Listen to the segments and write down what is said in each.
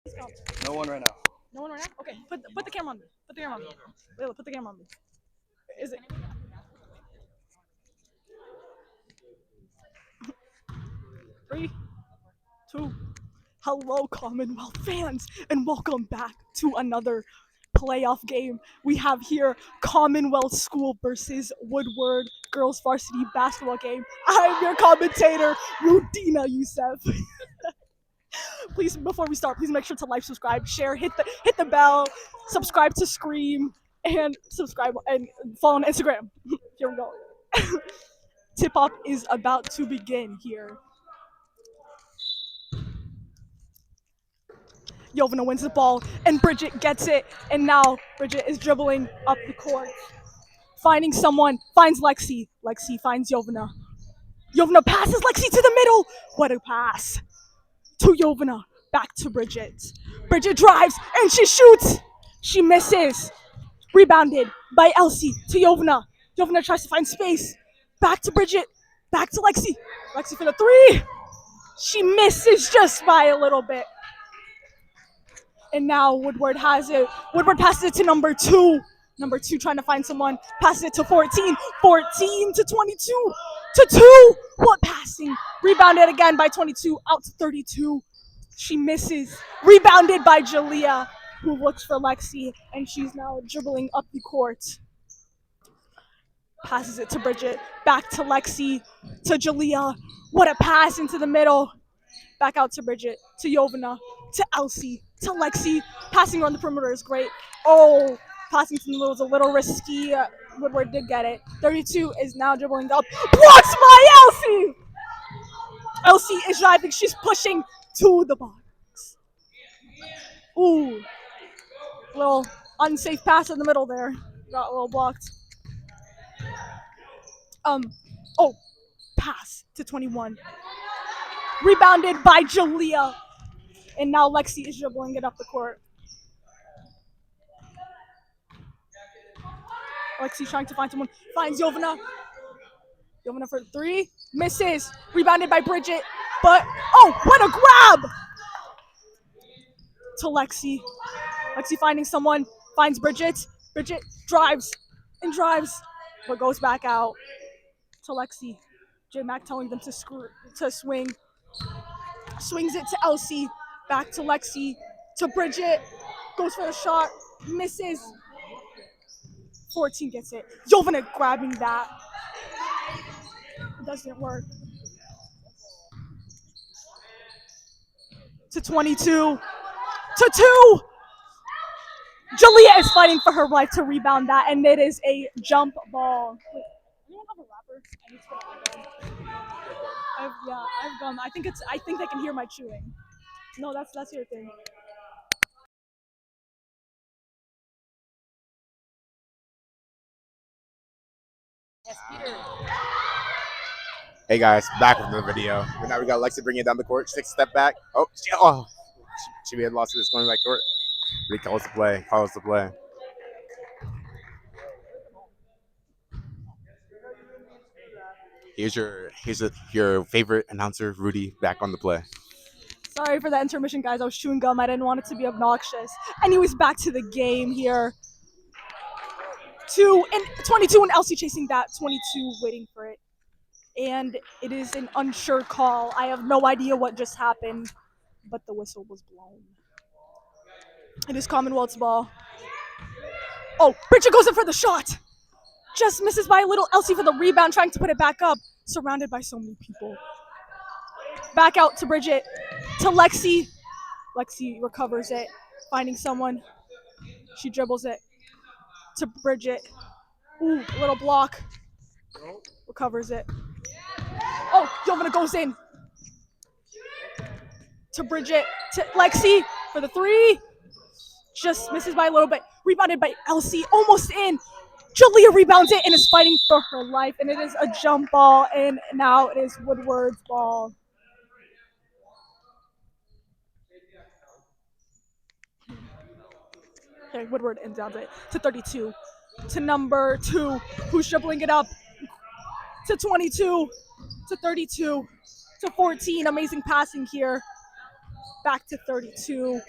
No one right now. No one right now? Okay, put the camera on me. Put the camera on me. Layla, put the camera on me. Is it 3, 2? Hello, Commonwealth fans, and welcome back to another playoff game. We have here Commonwealth School versus Woodward girls varsity basketball game. I'm your commentator, Rudina Youssef. Please, before we start, please make sure to like, subscribe, share, hit the bell, subscribe to Scream, and subscribe and follow on Instagram. Here we go. Tip off is about to begin here. Jovina wins the ball, and Bridget gets it, and now Bridget is dribbling up the court, finding someone, finds Lexi. Lexi finds Jovina. Jovina passes Lexi to the middle. What a pass to Jovina. Back to Bridget. Bridget drives, and she shoots. She misses. Rebounded by Elsie to Jovina. Jovina tries to find space. Back to Bridget. Back to Lexi. Lexi for the three. She misses just by a little bit. And now Woodward has it. Woodward passes it to number 2. Number 2 trying to find someone. Passes it to 14. 14 to 22. To 2. What passing? Rebounded again by 22. Out to 32. She misses. Rebounded by Jalea, who looks for Lexi. And she's now dribbling up the court. Passes it to Bridget. Back to Lexi. To Jalea. What a pass into the middle. Back out to Bridget. To Jovina. To Elsie. To Lexi. Passing around the perimeter is great. Oh, passing to the middle is a little risky. Woodward did get it. 32 is now dribbling up. Blocks by Elsie! Elsie is driving. She's pushing to the box. Ooh. Little unsafe pass in the middle there. Got a little blocked. Oh, pass to 21. Rebounded by Jalea. And now Lexi is dribbling it up the court. Lexi trying to find someone. Finds Jovina. Jovina for 3. Misses. Rebounded by Bridget. But, oh, what a grab! To Lexi. Lexi finding someone. Finds Bridget. Bridget drives and drives. But goes back out to Lexi. J Mac telling them to swing. Swings it to Elsie. Back to Lexi. To Bridget. Goes for the shot. Misses. 14 gets it. Jovina grabbing that. It doesn't work. To 22. To 2. Jalea is fighting for her life to rebound that, and it is a jump ball. Wait, anyone have a rapper? I need to put it on. I've gum. I think they can hear my chewing. No, that's your thing. Yes, Peter. Hey guys, back with another video. But now we got Lexi bringing it down the court. She takes a step back. She may have lost it. It's going back court. But he calls the play. Calls the play. Here's your favorite announcer, Rudy, back on the play. Sorry for that intermission, guys. I was chewing gum. I didn't want it to be obnoxious. Anyways, back to the game here. 22 and Elsie chasing that. 22 waiting for it. And it is an unsure call. I have no idea what just happened, but the whistle was blown. It is Commonwealth's ball. Oh, Bridget goes in for the shot. Just misses by a little. Elsie for the rebound, trying to put it back up. Surrounded by so many people. Back out to Bridget. To Lexi. Lexi recovers it. Finding someone. She dribbles it. To Bridget. Ooh, little block. Recovers it. Oh, Jovina goes in. To Bridget. To Lexi for the 3. Just misses by a little bit. Rebounded by Elsie. Almost in. Jalea rebounds it and is fighting for her life. And it is a jump ball. And now it is Woodward's ball. Okay, Woodward inbounds it to 32. To number 2, who's dribbling it up. To 22. To 32. To 14. Amazing passing here. Back to 32.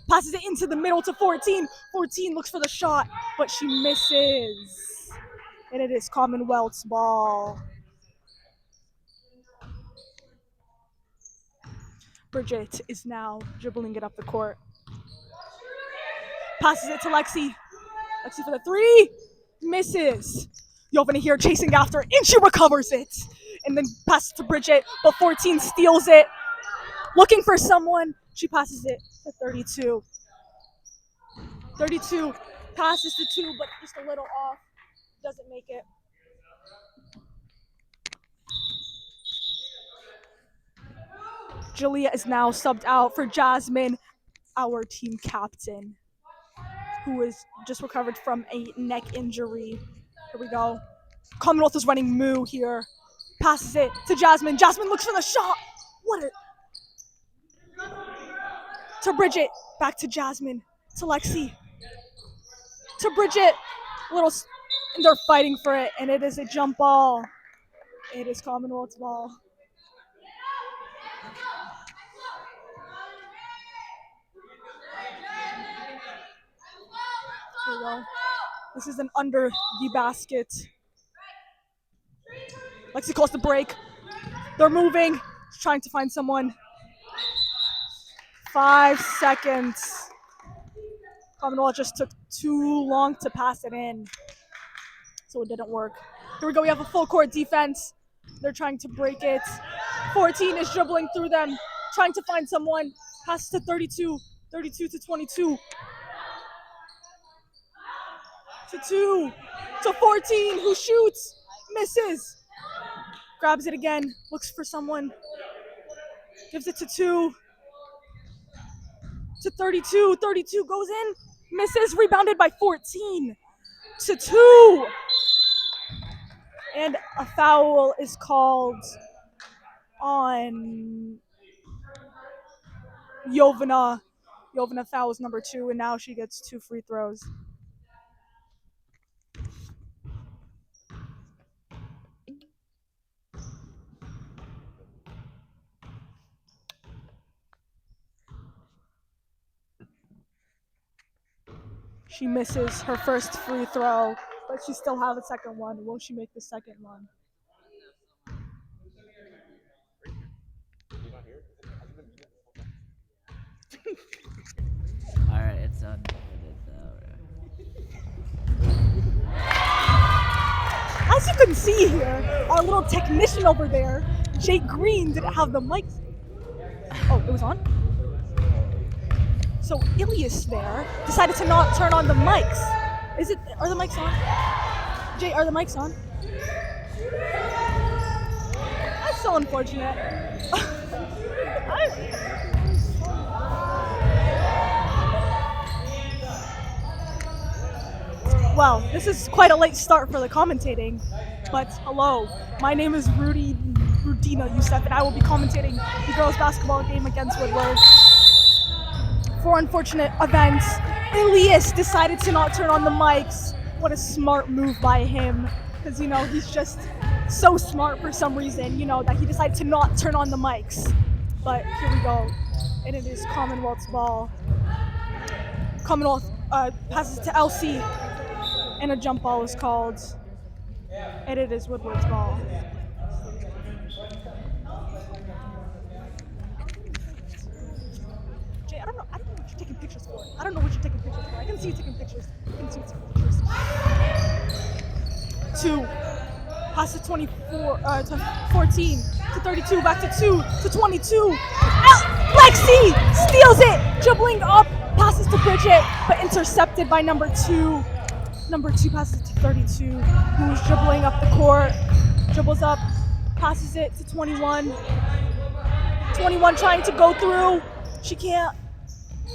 passes it into the middle to 14. 14 looks for the shot, but she misses. And it is Commonwealth's ball. Bridget is now dribbling it up the court. Passes it to Lexi. Lexi for the three. Misses. Jovina here chasing after, and she recovers it. And then passes to Bridget, but 14 steals it. Looking for someone. She passes it to 32. 32 passes to 2, but just a little off. Doesn't make it. Julia is now subbed out for Jasmine, our team captain, who is just recovered from a neck injury. Here we go. Commonwealth is running Moo here. Passes it to Jasmine. Jasmine looks for the shot. What a... To Bridget. Back to Jasmine. To Lexi. To Bridget. And they're fighting for it, and it is a jump ball. It is Commonwealth's ball. Here we go. This is an under the basket. Lexi calls the break. They're moving. Trying to find someone. 5 seconds. Commonwealth just took too long to pass it in, so it didn't work. Here we go. We have a full court defense. They're trying to break it. 14 is dribbling through them, trying to find someone. Passes to 32. 32 to 22. To 2. To 14, who shoots. Misses. Grabs it again. Looks for someone. Gives it to 2. To 32. 32 goes in. Misses. Rebounded by 14. To 2. And a foul is called on Jovina. Jovina fouls number 2, and now she gets 2 free throws. She misses her first free throw, but she still has a second one. Will she make the second one? All right, it's on. As you can see here, our little technician over there, Jake Green, didn't have the mic. Oh, it was on? So Ilias there decided to not turn on the mics. Are the mics on? Jay, are the mics on? That's so unfortunate. Well, this is quite a late start for the commentating, but hello, my name is Rudina Youssef, and I will be commentating the girls' basketball game against Woodward. For unfortunate events, Elias decided to not turn on the mics. What a smart move by him, because he's just so smart for some reason, that he decided to not turn on the mics. But here we go, and it is Commonwealth's ball. Commonwealth passes to Elsie, and a jump ball is called, and it is Woodward's ball. Jay, I don't know what you're taking pictures for. I can see you taking pictures. 2. Pass to 24, to 14, to 32, back to 2, to 22. Lexi steals it, dribbling up, passes to Bridget, but intercepted by number 2. Number 2 passes to 32, who's dribbling up the court, dribbles up, passes it to 21. 21 trying to go through. She can't.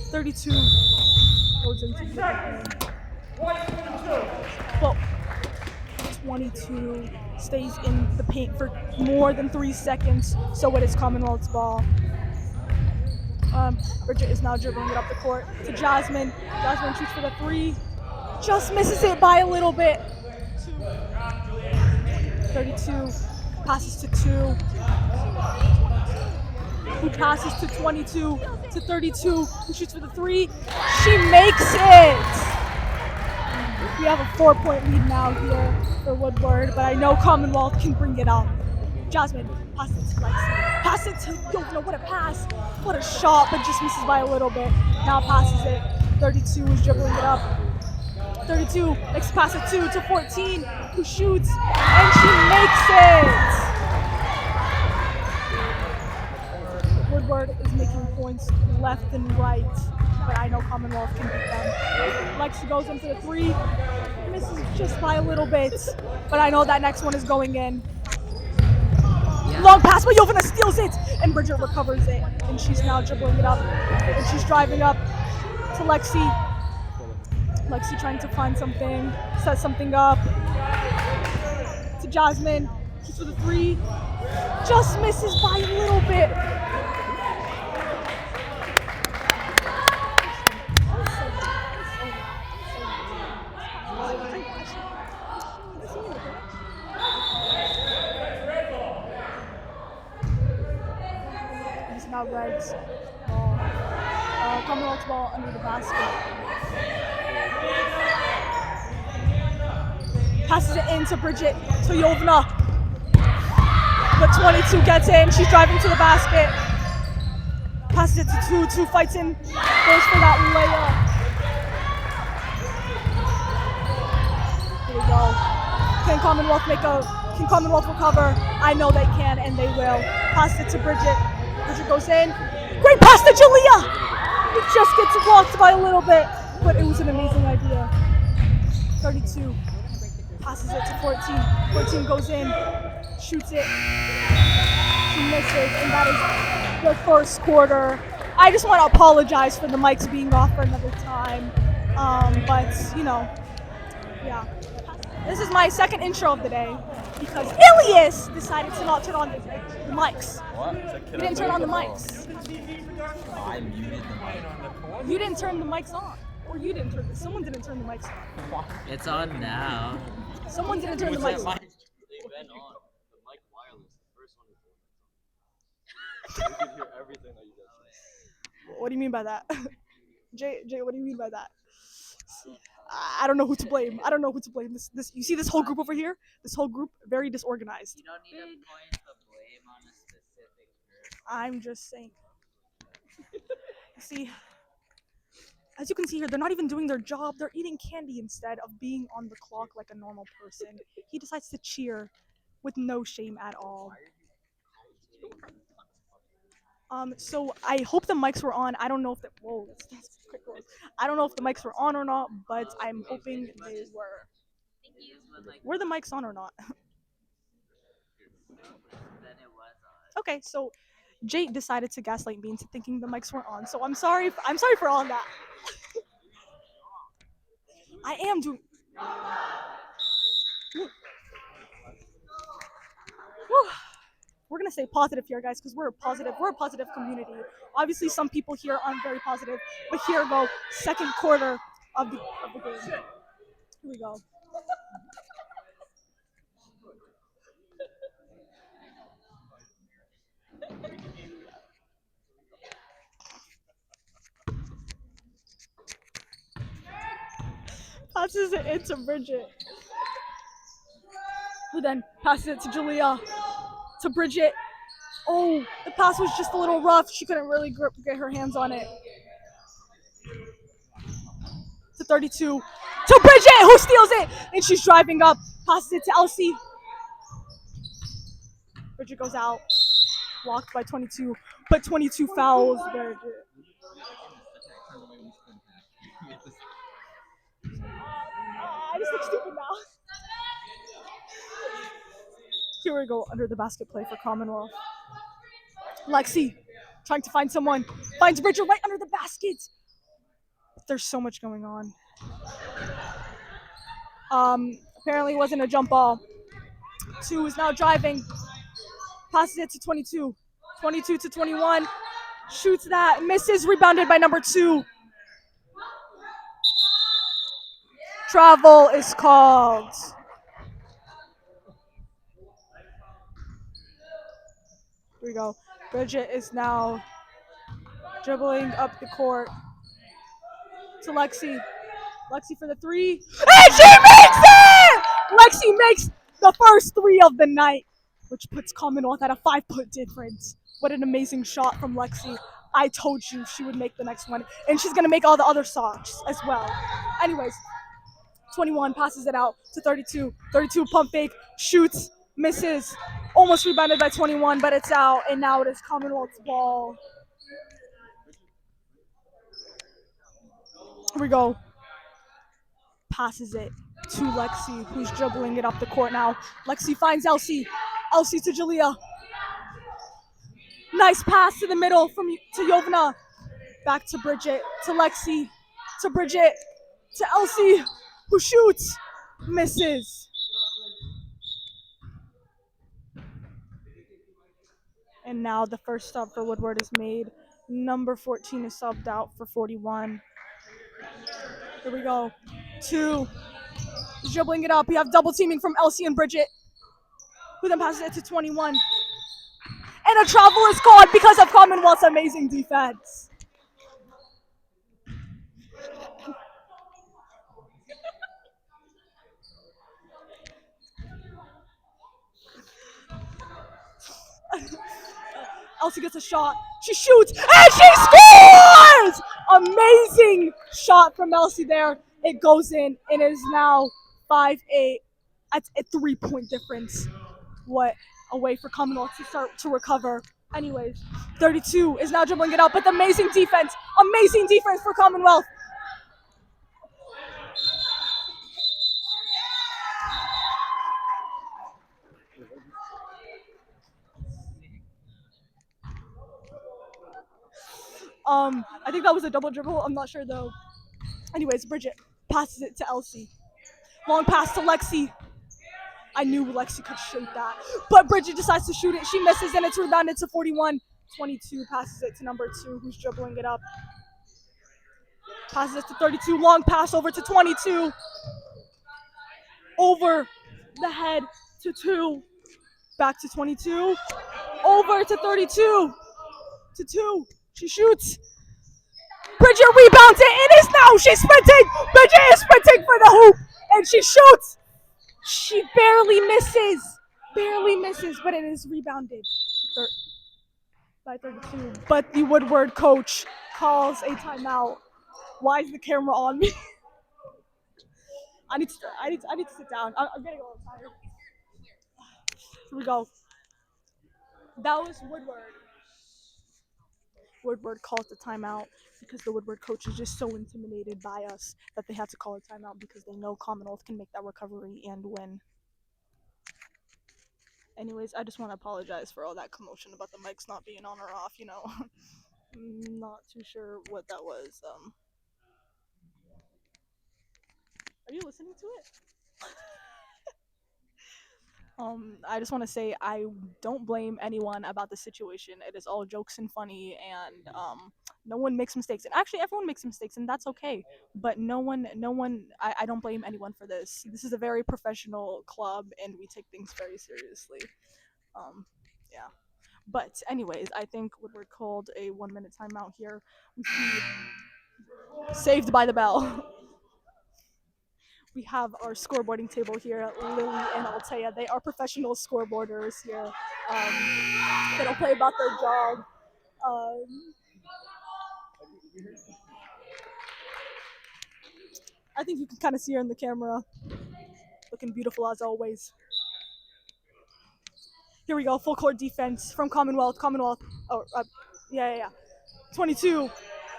32 goes into the paint. Well, 22 stays in the paint for more than 3 seconds, so it is Commonwealth's ball. Bridget is now dribbling it up the court to Jasmine. Jasmine shoots for the 3. Just misses it by a little bit. 32 passes to 2. who passes to 22 to 32, who shoots for the three. She makes it. We have a 4-point lead now here for Woodward, but I know Commonwealth can bring it up. Jasmine passes it to Lexi. Pass it to Yovna. What a pass. What a shot, but just misses by a little bit. Now passes it. 32 is dribbling it up. 32 makes a pass at 2 to 14, who shoots, and she makes it. Woodward is making points left and right, but I know Commonwealth can beat them. Lexi goes in for the three, misses just by a little bit, but I know that next one is going in. Long pass, but Yovna steals it, and Bridget recovers it, and she's now dribbling it up, and she's driving up to Lexi. Lexi trying to find something, set something up to Jasmine. She's for the three, just misses by a little bit. It's now Red's ball. Commonwealth's ball under the basket. Passes it in to Bridget, to Yovna. But 22 gets in. She's driving to the basket. Passes it to 2. 2 fights in. Goes for that layup. Here we go. Can Commonwealth recover? I know they can, and they will. Pass it to Bridget. Bridget goes in. Great pass to Julia! It just gets blocked by a little bit, but it was an amazing idea. 32. Passes it to 14. 14 goes in. Shoots it. She misses, and that is the first quarter. I just want to apologize for the mics being off for another time. But, yeah. This is my second intro of the day because Ilias decided to not turn on the mics. What? He didn't turn on the mics. I muted the mic. You didn't turn the mics on. Or you didn't turn someone didn't turn the mics on. It's on now. Someone didn't turn the mics on. They've been on. The mic wireless. The first one is on. You can hear everything that you guys say. What do you mean by that? Jay, what do you mean by that? I don't know who to blame. This you see this whole group over here? This whole group very disorganized. You don't need to point the blame on a specific person. I'm just saying. See, as you can see here, they're not even doing their job. They're eating candy instead of being on the clock like a normal person. He decides to cheer with no shame at all. So I hope the mics were on. I don't know if that's quick words. I don't know if the mics were on or not, but I'm hoping they were. Were the mics on or not? Then it was on. Okay, so Jay decided to gaslight me into thinking the mics were on. So I'm sorry for all that. I am doing. Whew. We're gonna stay positive here, guys, because we're a positive community. Obviously, some people here aren't very positive, but here go second quarter of the game. Here we go. Passes it into Bridget, who then passes it to Julia, to Bridget. Oh, the pass was just a little rough. She couldn't really get her hands on it. To 32, to Bridget, who steals it, and she's driving up. Passes it to Elsie. Bridget goes out, blocked by 22, but 22 fouls Bridget. I just look stupid now. Here we go, under the basket play for Commonwealth. Lexi, trying to find someone, finds Bridget right under the basket. There's so much going on. Apparently it wasn't a jump ball. 2 is now driving. Passes it to 22. 22 to 21. Shoots that, misses, rebounded by number 2. Travel is called. Here we go. Bridget is now dribbling up the court to Lexi. Lexi for the three. And she makes it! Lexi makes the first three of the night, which puts Commonwealth at a 5-point difference. What an amazing shot from Lexi. I told you she would make the next one. And she's going to make all the other shots as well. Anyways, 21 passes it out to 32. 32 pump fake, shoots, misses. Almost rebounded by 21, but it's out. And now it is Commonwealth's ball. Here we go. Passes it to Lexi, who's dribbling it up the court now. Lexi finds Elsie. Elsie to Jalea. Nice pass to the middle to Yovna. Back to Bridget, to Lexi, to Bridget, to Elsie, who shoots, misses. And now the first sub for Woodward is made. Number 14 is subbed out for 41. Here we go. 2. Dribbling it up. We have double teaming from Elsie and Bridget, who then passes it to 21. And a travel is called because of Commonwealth's amazing defense. Elsie gets a shot. She shoots and she scores! Amazing shot from Elsie there. It goes in and is now 5-8. That's a 3-point difference. What a way for Commonwealth to start to recover. Anyways, 32 is now dribbling it up with amazing defense. Amazing defense for Commonwealth. I think that was a double dribble. I'm not sure though. Anyways, Bridget passes it to Elsie. Long pass to Lexi. I knew Lexi could shoot that. But Bridget decides to shoot it. She misses and it's rebounded to 41. 22 passes it to number 2, who's dribbling it up. Passes it to 32. Long pass over to 22. Over the head to 2. Back to 22. Over to 32. To 2. She shoots. Bridget rebounds it. It is now. She's sprinting. Bridget is sprinting for the hoop. And she shoots. She barely misses. Barely misses, but it is rebounded by 32. But the Woodward coach calls a timeout. Why is the camera on me? I need to sit down. I'm getting a little tired. Here we go. That was Woodward. Woodward calls the timeout because the Woodward coach is just so intimidated by us that they had to call a timeout because they know Commonwealth can make that recovery and win. Anyways, I just want to apologize for all that commotion about the mics not being on or off, you know. I'm not too sure what that was. Are you listening to it? I just want to say I don't blame anyone about the situation. It is all jokes and funny, and no one makes mistakes. And actually, everyone makes mistakes, and that's okay. But no one. I don't blame anyone for this. This is a very professional club, and we take things very seriously. Yeah. But anyways, I think Woodward called a 1-minute timeout here. We see Saved by the Bell. We have our scoreboarding table here, Lily and Altea. They are professional scoreboarders here. They don't play about their job. I think you can kind of see her in the camera. Looking beautiful as always. Here we go, full court defense from Commonwealth. Oh, yeah. 22,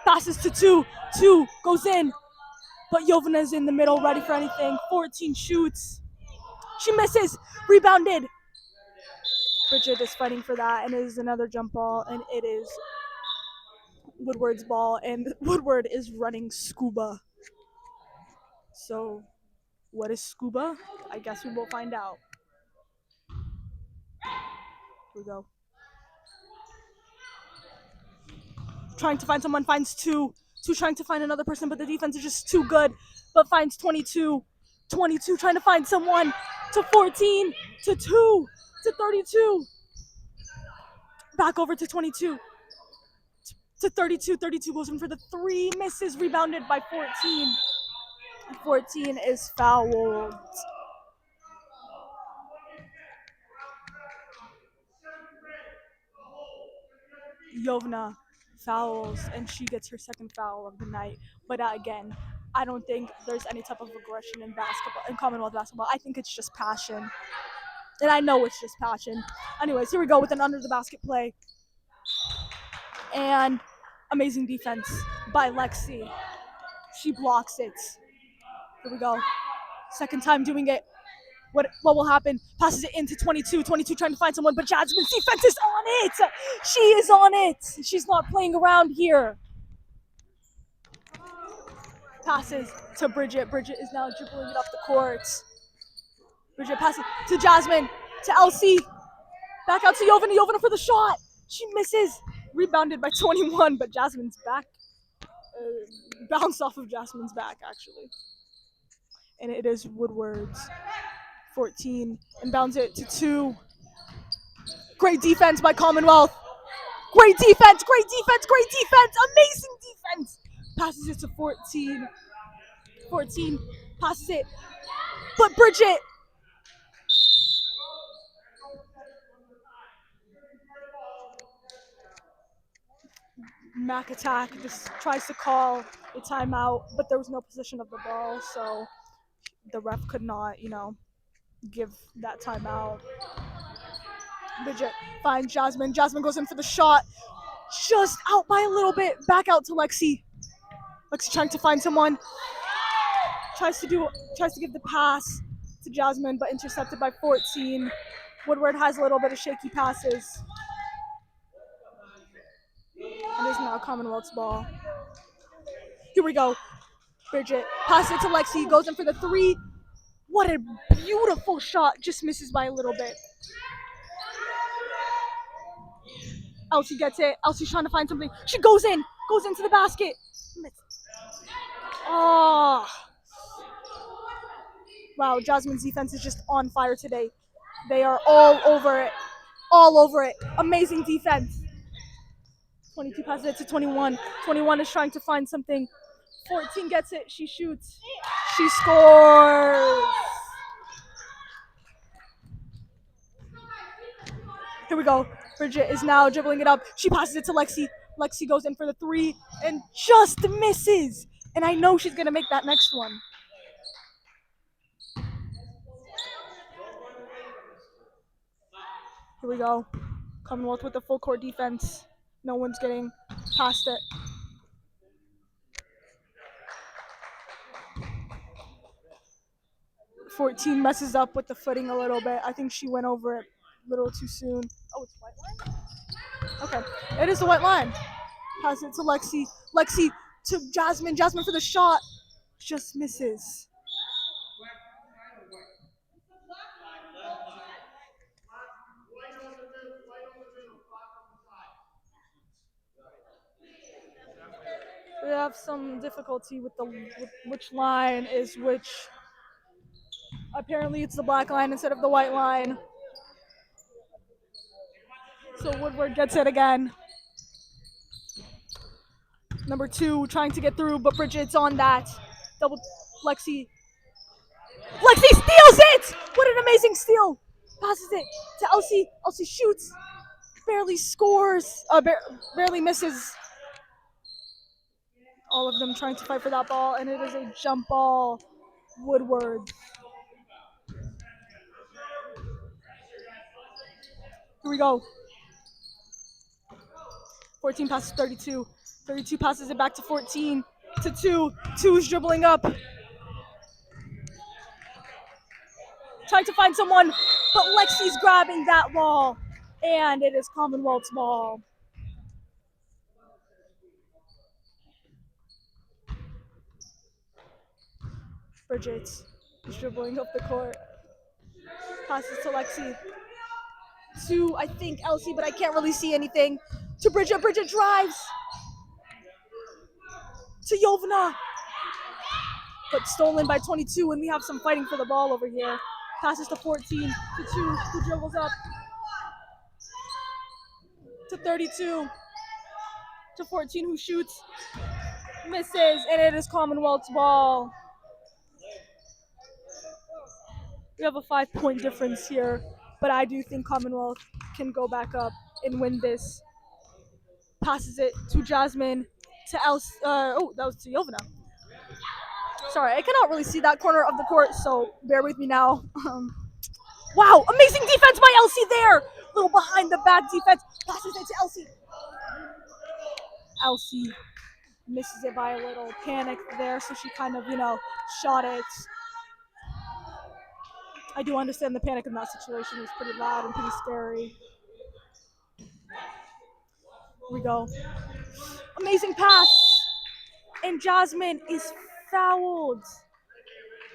passes to 2. 2 goes in. But Yovna's in the middle, ready for anything. 14 shoots. She misses. Rebounded. Bridget is fighting for that, and it is another jump ball, and it is Woodward's ball, and Woodward is running scuba. So, what is scuba? I guess we will find out. Here we go. Trying to find someone, finds 2. 2 trying to find another person, but the defense is just too good. But finds 22. 22 trying to find someone. To 14. To 2. To 32. Back over to 22. To 32. 32 goes in for the 3, misses, rebounded by 14. 14 is fouled. Yovna fouls, and she gets her second foul of the night. But again, I don't think there's any type of aggression in basketball, in Commonwealth basketball. I think it's just passion. And I know it's just passion. Anyways, here we go with an under the basket play. And amazing defense by Lexi. She blocks it. Here we go. Second time doing it. What will happen? Passes it into 22. 22 trying to find someone, but Jasmine's defense is on it. She is on it. She's not playing around here. Passes to Bridget. Bridget is now dribbling it up the court. Bridget passes to Jasmine, to Elsie. Back out to Yovana. Yovana for the shot. She misses. Rebounded by 21, but Jasmine's back. Bounced off of Jasmine's back, actually. And it is Woodward's 14. Inbounds it to 2. Great defense by Commonwealth. Great defense, great defense, great defense. Amazing defense. Passes it to 14. 14 passes it. But Bridget. Mac attack just tries to call a timeout, but there was no position of the ball, so the ref could not, give that timeout. Bridget finds Jasmine. Jasmine goes in for the shot. Just out by a little bit. Back out to Lexi. Lexi trying to find someone. Tries to give the pass to Jasmine, but intercepted by 14. Woodward has a little bit of shaky passes. And is now Commonwealth's ball. Here we go. Bridget passes it to Lexi. Goes in for the 3. What a beautiful shot. Just misses by a little bit. Elsie gets it. Elsie's trying to find something. She goes into the basket. Oh. Wow, Jasmine's defense is just on fire today. They are all over it. All over it. Amazing defense. 22 passes it to 21. 21 is trying to find something. 14 gets it. She shoots. She scores. Here we go. Bridget is now dribbling it up. She passes it to Lexi. Lexi goes in for the 3 and just misses. And I know she's going to make that next one. Here we go. Commonwealth with the full court defense. No one's getting past it. "14 messes up with the footing a little bit. I think she went over it a little too soon. Oh, it's white line? Okay. It is the white line. Pass it to Lexi. Lexi to Jasmine. Jasmine for the shot. Just misses. We have some difficulty with which line is which. Apparently it's the black line instead of the white line. So Woodward gets it again. Number 2 trying to get through, but Bridget's on that. Double Lexi. Lexi steals it! What an amazing steal! Passes it to Elsie. Elsie shoots. Barely scores. Barely misses. All of them trying to fight for that ball, and it is a jump ball. Woodward. Here we go. 14 passes 32. 32 passes it back to 14. To 2. 2 is dribbling up. Trying to find someone, but Lexi's grabbing that ball. And it is Commonwealth's ball. Bridget is dribbling up the court. Passes to Lexi. To, I think, Elsie, but I can't really see anything. To Bridget. Bridget drives. To Yovana. But stolen by 22, and we have some fighting for the ball over here. Passes to 14. To 2, who dribbles up. 32 to 14, who shoots, misses, and it is Commonwealth's ball. We have a 5-point difference here, but I do think Commonwealth can go back up and win this. Passes it to Jasmine, to Elsie. Oh, that was to Yovana. Sorry, I cannot really see that corner of the court, so bear with me now. Wow, amazing defense by Elsie there. Little behind the back defense. Passes it to Elsie. Elsie misses it by a little, panic there, so she kind of, shot it. I do understand the panic in that situation. It was pretty loud and pretty scary. Here we go. Amazing pass. And Jasmine is fouled.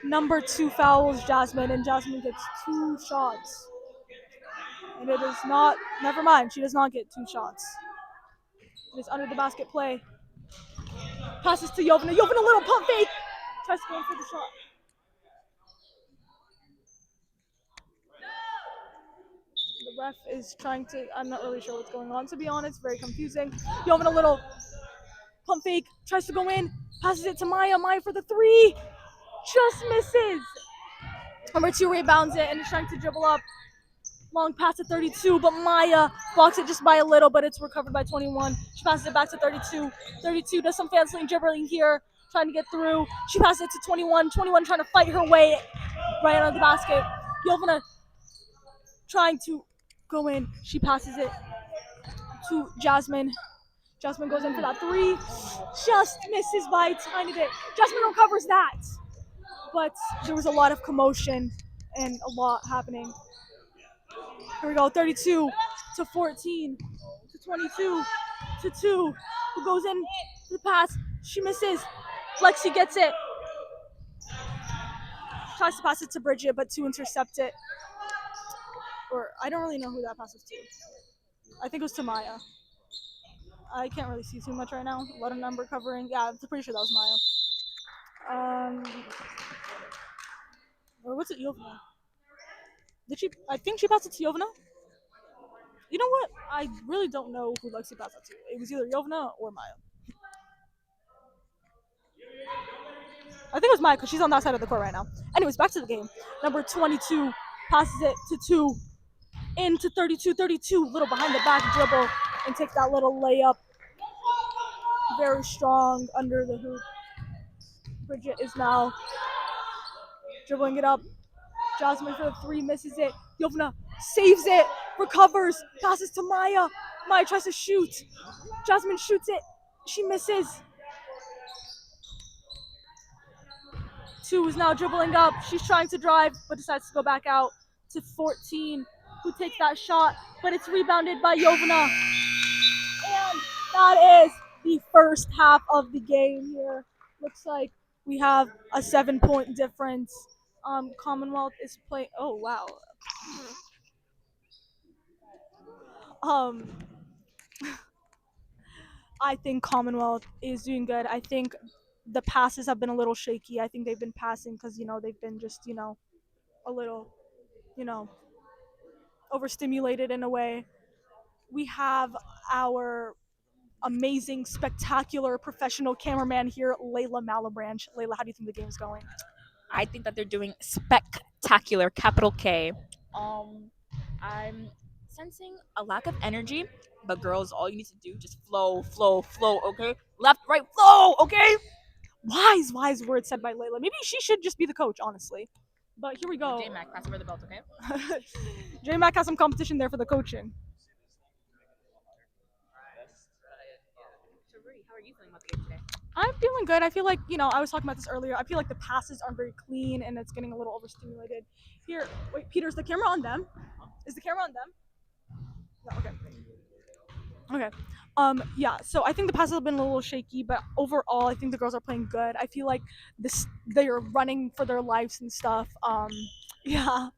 Number 2 fouls Jasmine, and Jasmine gets 2 shots. And it is not, never mind, she does not get 2 shots. It is under the basket play. Passes to Yovana. Yovana, little pump fake. Tries to go in for the shot. The ref is trying to, I'm not really sure what's going on, to be honest. Very confusing. Yovana, little pump fake. Tries to go in. Passes it to Maya. Maya for the 3. Just misses. Number 2 rebounds it and is trying to dribble up. Long pass to 32, but Maya blocks it just by a little, but it's recovered by 21. She passes it back to 32. 32 does some fancy dribbling here, trying to get through. She passes it to 21. 21 trying to fight her way right out of the basket. Yovana trying to go in. She passes it to Jasmine. Jasmine goes in for that 3. Just misses by a tiny bit. Jasmine recovers that. But there was a lot of commotion and a lot happening. Here we go, 32 to 14 to 22 to 2. Who goes in to the pass? She misses. Lexi gets it. Tries to pass it to Bridget, but 2 intercept it. Or I don't really know who that pass was to. I think it was to Maya. I can't really see too much right now. A lot of number covering. Yeah, I'm pretty sure that was Maya. Or what's it, Yovana? Did she? I think she passed it to Yovana. You know what? I really don't know who Lexi passed it to. It was either Yovana or Maya. I think it was Maya because she's on that side of the court right now. Anyways, back to the game. Number 22 passes it to 2 into 32. 32, little behind the back dribble and takes that little layup. Very strong under the hoop. Bridget is now dribbling it up. Jasmine for the 3 misses it. Yovana saves it, recovers, passes to Maya. Maya tries to shoot. Jasmine shoots it. She misses. 2 is now dribbling up. She's trying to drive, but decides to go back out to 14, who takes that shot, but it's rebounded by Yovana. And that is the first half of the game here. Looks like we have a 7-point difference. Commonwealth is playing. Oh wow. I think Commonwealth is doing good. I think the passes have been a little shaky. I think they've been passing because they've been just a little you know overstimulated in a way. We have our amazing, spectacular, professional cameraman here, Layla Malabranch. Layla, how do you think the game's going? I think that they're doing spectacular, capital K. I'm sensing a lack of energy, but girls, all you need to do just flow, flow, flow, okay? Left, right, flow, okay? Wise words said by Layla. Maybe she should just be the coach, honestly. But here we go. J-Mac, pass over the belt, okay? J-Mac has some competition there for the coaching. Shabri, how are you feeling about the game today? I'm feeling good. I feel like, I was talking about this earlier. I feel like the passes aren't very clean and it's getting a little overstimulated. Here, wait, Peter, is the camera on them? Is the camera on them? No, okay. Okay. Yeah, so I think the passes have been a little shaky, but overall I think the girls are playing good. I feel like they are running for their lives and stuff. Yeah.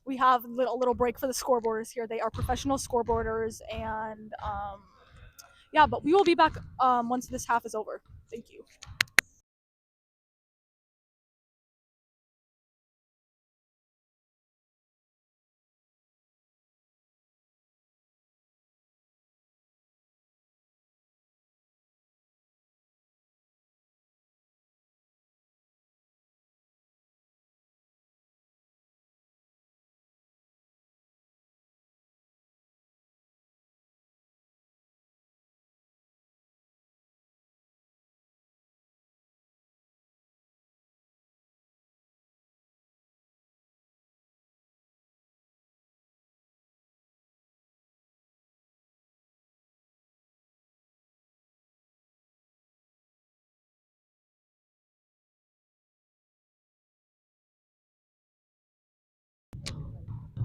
We have a little break for the scoreboarders here. They are professional scoreboarders and yeah, but we will be back once this half is over. Thank you.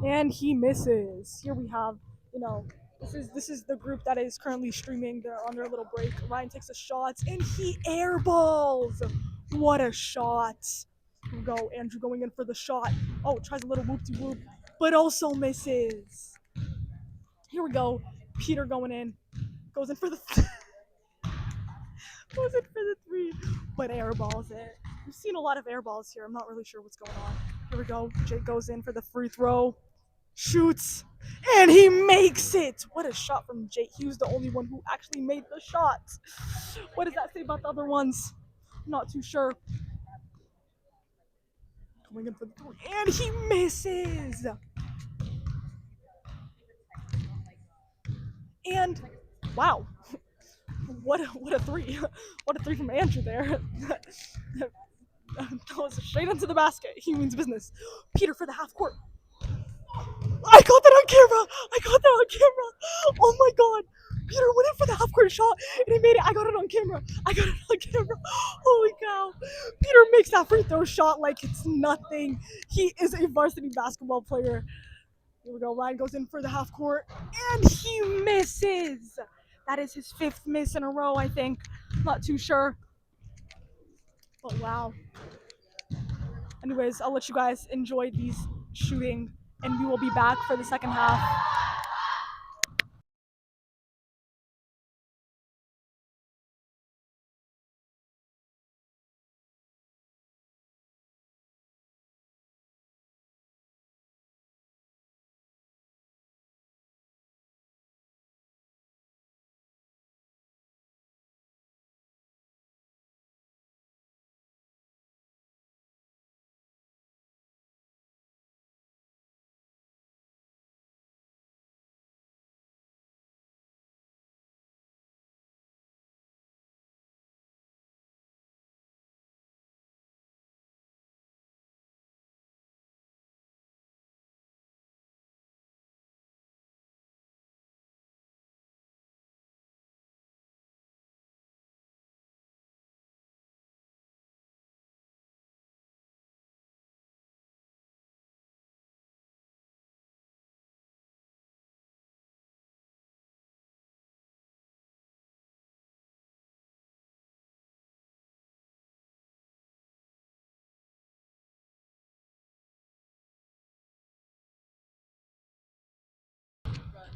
and he misses. Here we have, you know, this is the group that is currently streaming. They're on their little break. Ryan takes a shot and he airballs. What a shot! Here we go. Andrew going in for the shot. Oh, tries a little whoop de whoop, but also misses. Here we go. Peter going in, goes in for the goes in for the three, but airballs it. We've seen a lot of airballs here. I'm not really sure what's going on. Here we go. Jake goes in for the free throw, shoots, and he makes it. What a shot from Jake. He was the only one who actually made the shot. What does that say about the other ones? I'm not too sure. Coming in for the three, and he misses. And wow, what a three. What a three from Andrew there. That was straight into the basket. He means business. Peter for the half court. I got that on camera. I got that on camera. Oh my god. Peter went in for the half court shot and he made it. I got it on camera. I got it on camera. Holy cow. Peter makes that free throw shot like it's nothing. He is a varsity basketball player. Here we go. Ryan goes in for the half court and he misses. That is his fifth miss in a row, I think. Not too sure. But wow. Anyways, I'll let you guys enjoy these shooting and we will be back for the second half.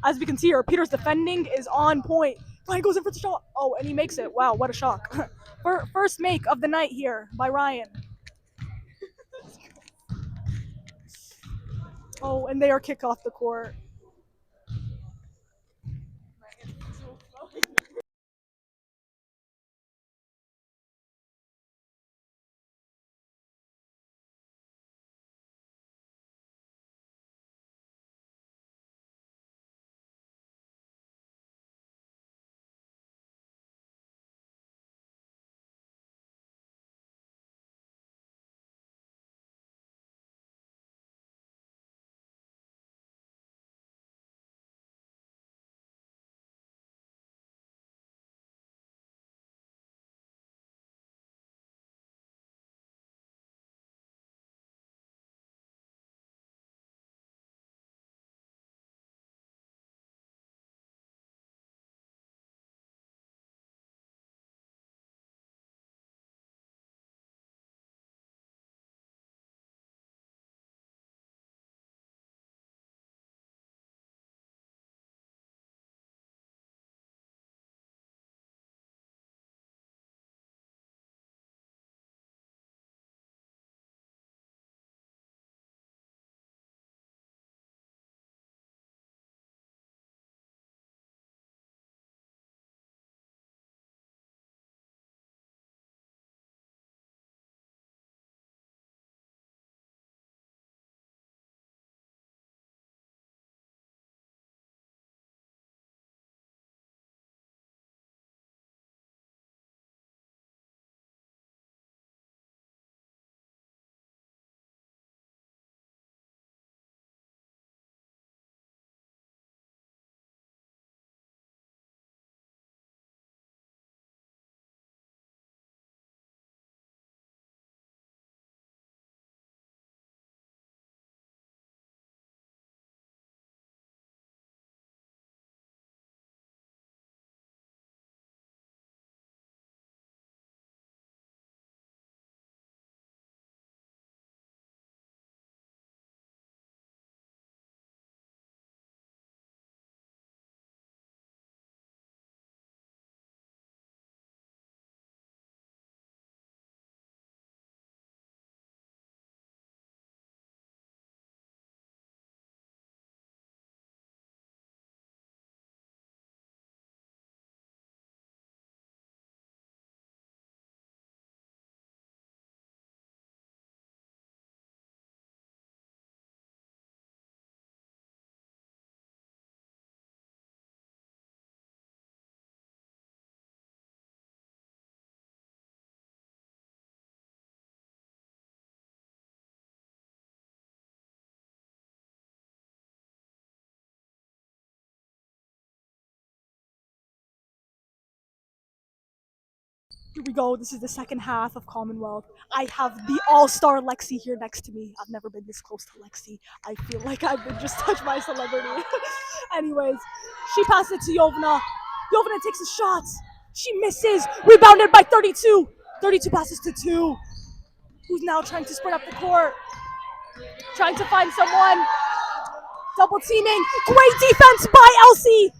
As we can see here, Peter's defending is on point. Ryan goes in for the shot. Oh, and he makes it. Wow, what a shock. First make of the night here by Ryan. Oh, and they are kicked off the court. Here we go. This is the second half of Commonwealth. I have the all-star Lexi here next to me. I've never been this close to Lexi. I feel like I've been just touched by a celebrity. Anyways, she passes it to Yovna. Yovna takes a shot. She misses. Rebounded by 32. 32 passes to 2. Who's now trying to sprint up the court. Trying to find someone. Double teaming. Great defense by Elsie.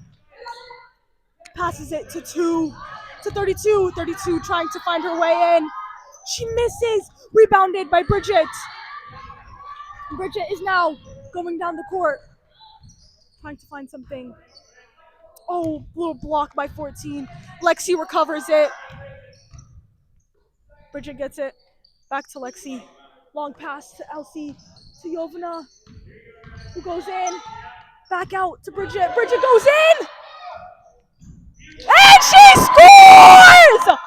Passes it to 2. To 32. 32 trying to find her way in. She misses. Rebounded by Bridget. Bridget is now going down the court. Trying to find something. Oh, little block by 14. Lexi recovers it. Bridget gets it. Back to Lexi. Long pass to Elsie. To Yovna. Who goes in. Back out to Bridget. Bridget goes in. And she scores!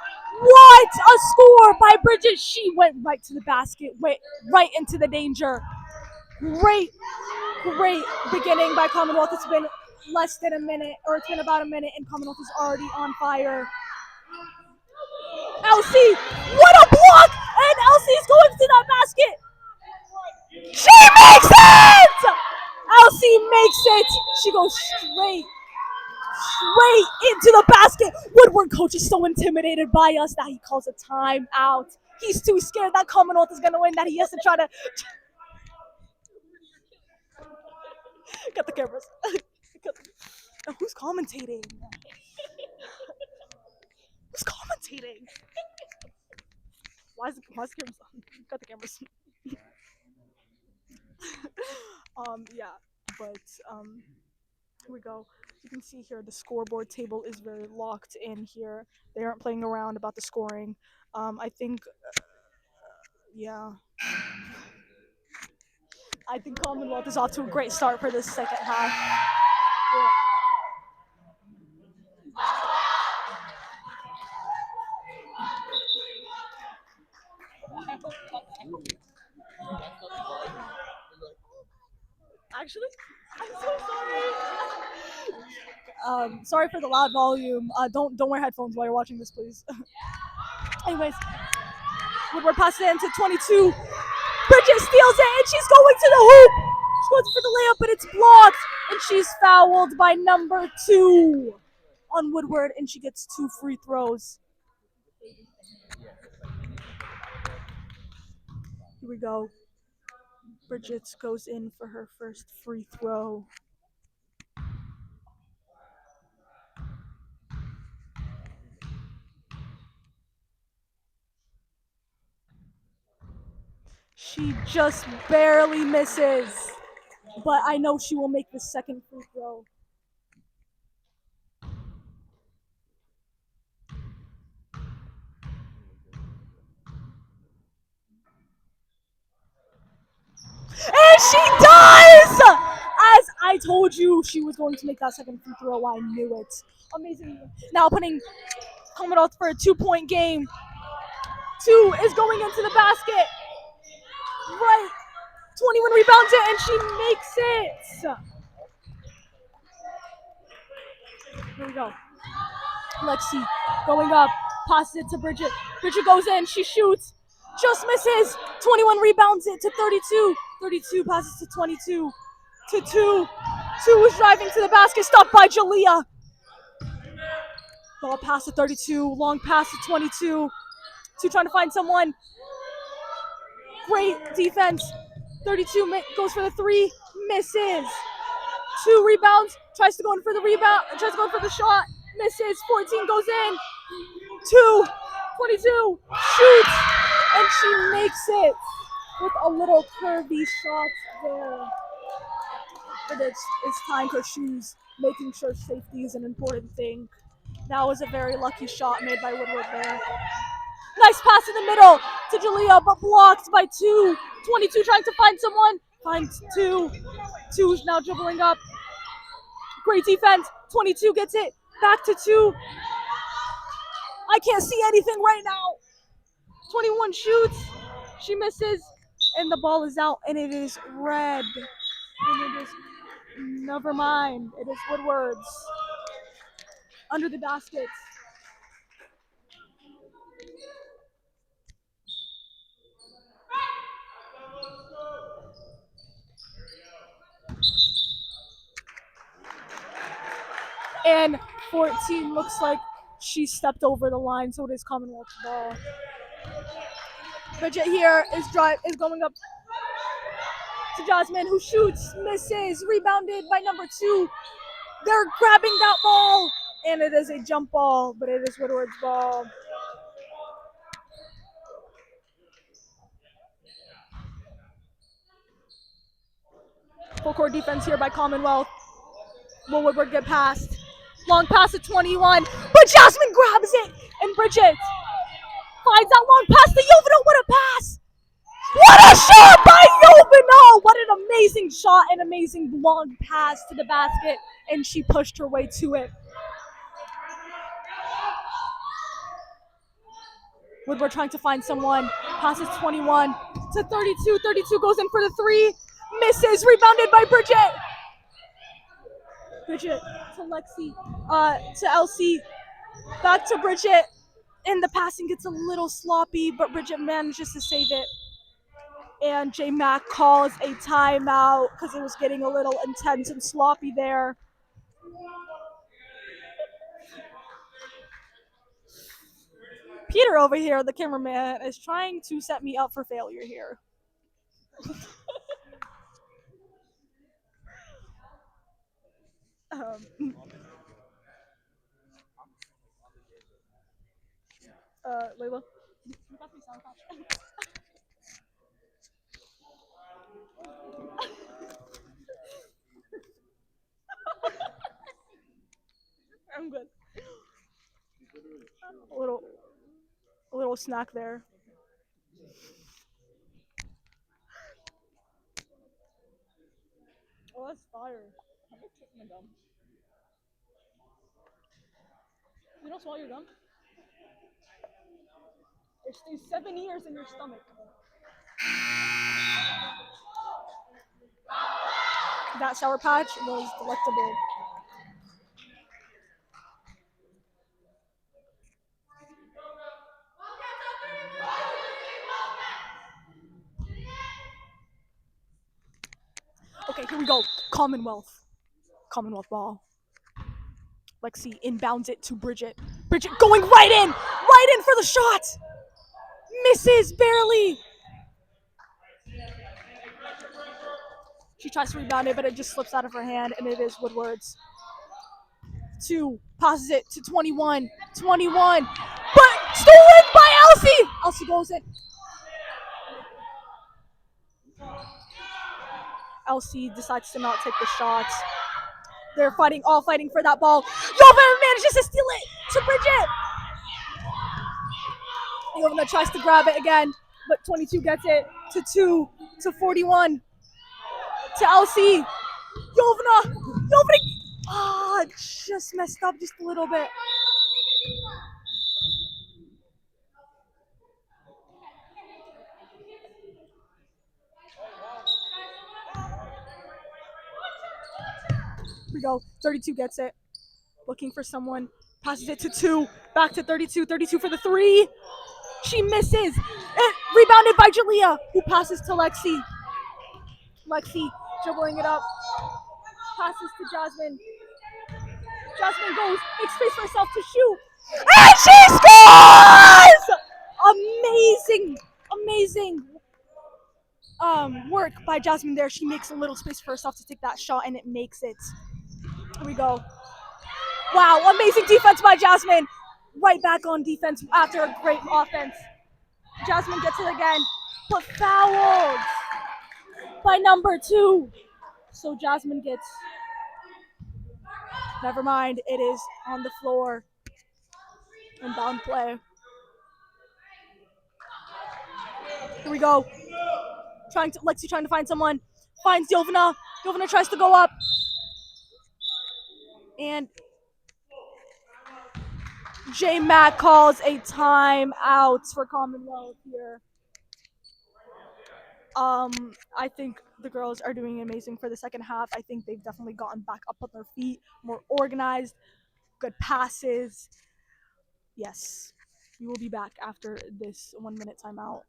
What a score by Bridget. She went right to the basket. Went right into the danger. Great beginning by Commonwealth. It's been less than a minute, or it's been about a minute, and Commonwealth is already on fire. Elsie, what a block! And Elsie's going to that basket. She makes it! Elsie makes it. She goes straight into the basket. Woodward coach is so intimidated by us that he calls a timeout. He's too scared that Commonwealth is going to win that he has to try to... Got the cameras. Who's commentating? Who's commentating? Why is the cameras on? Got the cameras. Yeah, but here we go. You can see here the scoreboard table is very locked in here. They aren't playing around about the scoring. I think, yeah. I think Commonwealth is off to a great start for this second half. Yeah. Actually, I'm so sorry. Sorry for the loud volume. Don't wear headphones while you're watching this, please. Anyways, Woodward passes it into 22. Bridget steals it, and she's going to the hoop. She goes for the layup, but it's blocked, and she's fouled by number 2 on Woodward, and she gets 2 free throws. Here we go. Bridget goes in for her first free throw. She just barely misses, but I know she will make the second free throw. And she does! As I told you, she was going to make that second free throw. I knew it. Amazing. Now putting Commonwealth for a 2-point game. 2 is going into the basket. Right. 21 rebounds it, and she makes it. Here we go. Lexi going up. Passes it to Bridget. Bridget goes in. She shoots. Just misses. 21 rebounds it to 32. 32 passes to 22. To 2. 2 is driving to the basket. Stopped by Jalea. Ball pass to 32. Long pass to 22. 2 trying to find someone. Great defense. 32 goes for the 3. Misses. 2 rebounds. Tries to go in for the rebound. Tries to go in for the shot. Misses. 14 goes in. 2. 22. Shoots. And she makes it with a little curvy shot there. But it's tying her shoes. Making sure safety is an important thing. That was a very lucky shot made by Woodward there. Nice pass in the middle to Jalea, but blocked by 2. 22 trying to find someone. Finds 2. 2 is now dribbling up. Great defense. 22 gets it. Back to 2. I can't see anything right now. 21 shoots. She misses. And the ball is out. And it is red. And it is... Never mind. It is Woodward's. Under the baskets. And 14 looks like she stepped over the line, so it is Commonwealth's ball. Bridget here is going up to Jasmine, who shoots, misses, rebounded by number 2. They're grabbing that ball, and it is a jump ball, but it is Woodward's ball. Full court defense here by Commonwealth. Will Woodward get past? Long pass at 21, but Jasmine grabs it, and Bridget finds that long pass to Jovina. What a pass! What a shot by Jovina! What an amazing shot, an amazing long pass to the basket, and she pushed her way to it. Woodward trying to find someone. Passes 21 to 32. 32 goes in for the 3. Misses. Rebounded by Bridget. Bridget to Lexi. To Elsie. Back to Bridget. And the passing gets a little sloppy, but Bridget manages to save it. And J Mac calls a timeout because it was getting a little intense and sloppy there. Peter over here, the cameraman, is trying to set me up for failure here. Layla. I'm good. A little snack there. Oh, that's fire. You don't swallow your gum? It stays 7 years in your stomach. That Sour Patch was delectable. Okay, here we go. Commonwealth ball. Lexi inbounds it to Bridget. Bridget going right in for the shot. Misses barely. She tries to rebound it, but it just slips out of her hand, and it is Woodward's. 2 passes it to 21. 21, but stolen by Elsie. Elsie goes in. Elsie decides to not take the shots. They're all fighting for that ball. Jovina manages to steal it to Bridget. Jovina tries to grab it again, but 22 gets it to 2 to 41 to Elsie. Jovina, just messed up just a little bit. Here we go. 32 gets it. Looking for someone. Passes it to 2. Back to 32. 32 for the 3. She misses. Rebounded by Jalea, who passes to Lexi. Lexi dribbling it up. Passes to Jasmine. Jasmine goes, makes space for herself to shoot. And she scores! Amazing work by Jasmine there. She makes a little space for herself to take that shot, and it makes it. Here we go. Wow, amazing defense by Jasmine. Right back on defense after a great offense. Jasmine gets it again, but fouled by number 2. So Jasmine gets, never mind, it is on the floor. Inbound play. Here we go. Lexi trying to find someone. Finds Jovina. Jovina tries to go up. And J Mac calls a timeout for Commonwealth here. I think the girls are doing amazing for the second half. I think they've definitely gotten back up on their feet, more organized, good passes. Yes, we will be back after this 1 minute timeout.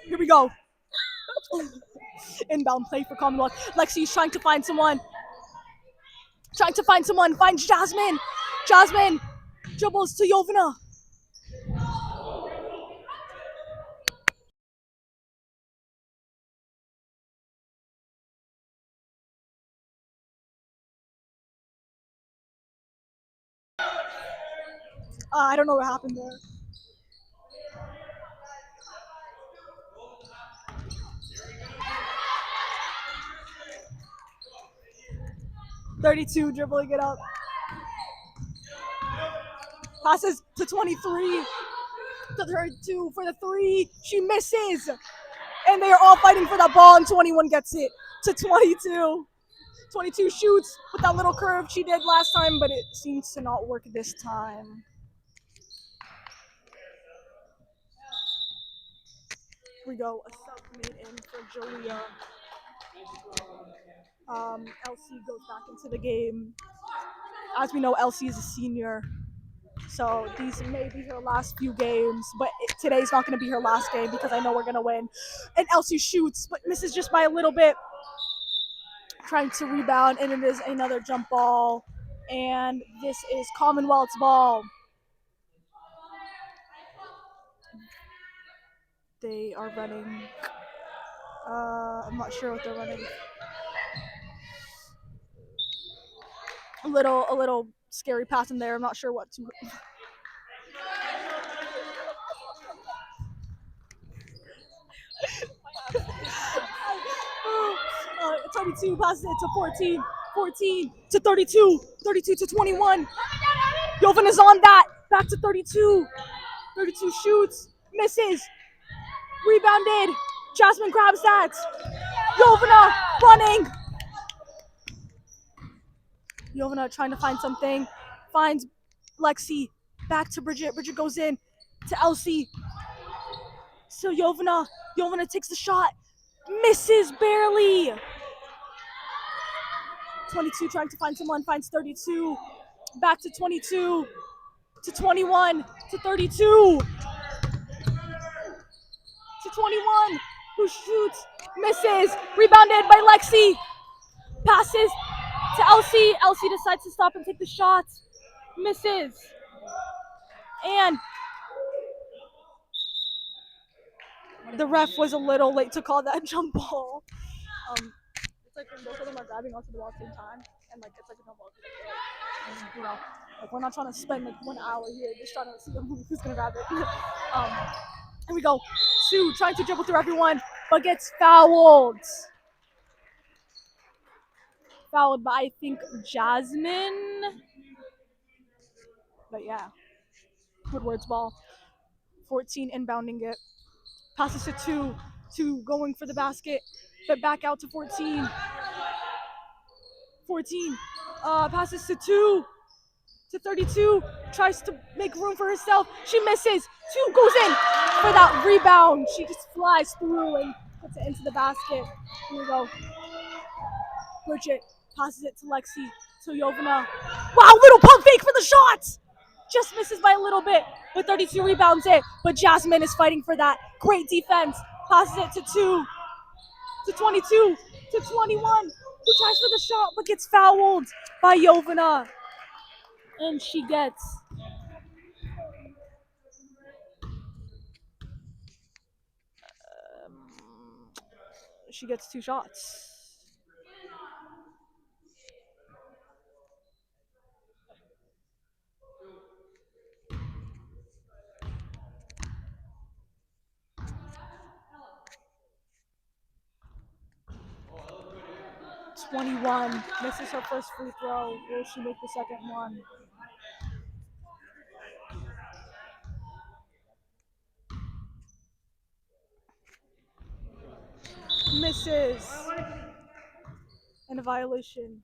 Here we go. Inbound play for Commonwealth. Lexi's trying to find someone. Finds Jasmine. Jasmine dribbles to Jovna. I don't know what happened there. "32 dribbling it up. Passes to 23. To 32 for the three. She misses. And they are all fighting for that ball, and 21 gets it to 22. 22 shoots with that little curve she did last time, but it seems to not work this time. Here we go. A sub made in for Julia. Elsie goes back into the game. As we know, Elsie is a senior, so these may be her last few games, but today's not going to be her last game because I know we're going to win. And Elsie shoots, but misses just by a little bit. Trying to rebound, and it is another jump ball. And this is Commonwealth's ball. They are running. I'm not sure what they're running. A little scary pass in there. I'm not sure what to. 32 passes it to 14. 14 to 32. 32 to 21. Jovan is on that. Back to 32. 32 shoots. Misses. Rebounded. Jasmine grabs that. Jovana running. Jovana trying to find something. Finds Lexi. Back to Bridget. Bridget goes in to Elsie. So Jovana takes the shot. Misses barely. 22 trying to find someone. Finds 32. Back to 22. To 21. To 32. To 21. Who shoots. Misses. Rebounded by Lexi. Passes to Elsie. Elsie decides to stop and take the shot. Misses. And the ref was a little late to call that jump ball. It's like when both of them are grabbing onto the ball at the same time, and like it's like a jump ball. You know, like we're not trying to spend like 1 hour here just trying to see who's gonna grab it. Here we go. Sue trying to dribble through everyone, but gets fouled. Fouled by, I think, Jasmine. But yeah, Woodward's ball. 14 inbounding it. Passes to 2. 2 going for the basket, but back out to 14. 14 passes to 2. To 32. Tries to make room for herself. She misses. 2 goes in for that rebound. She just flies through and puts it into the basket. Here we go. Bridget passes it to Lexi. To Jovana. Wow, little pump fake for the shot! Just misses by a little bit, but 32 rebounds it. But Jasmine is fighting for that. Great defense. Passes it to 2. To 22. To 21. Who tries for the shot, but gets fouled by Jovana. And she gets... she gets 2 shots. .21 misses her first free throw. Will she make the second one? Misses. And a violation.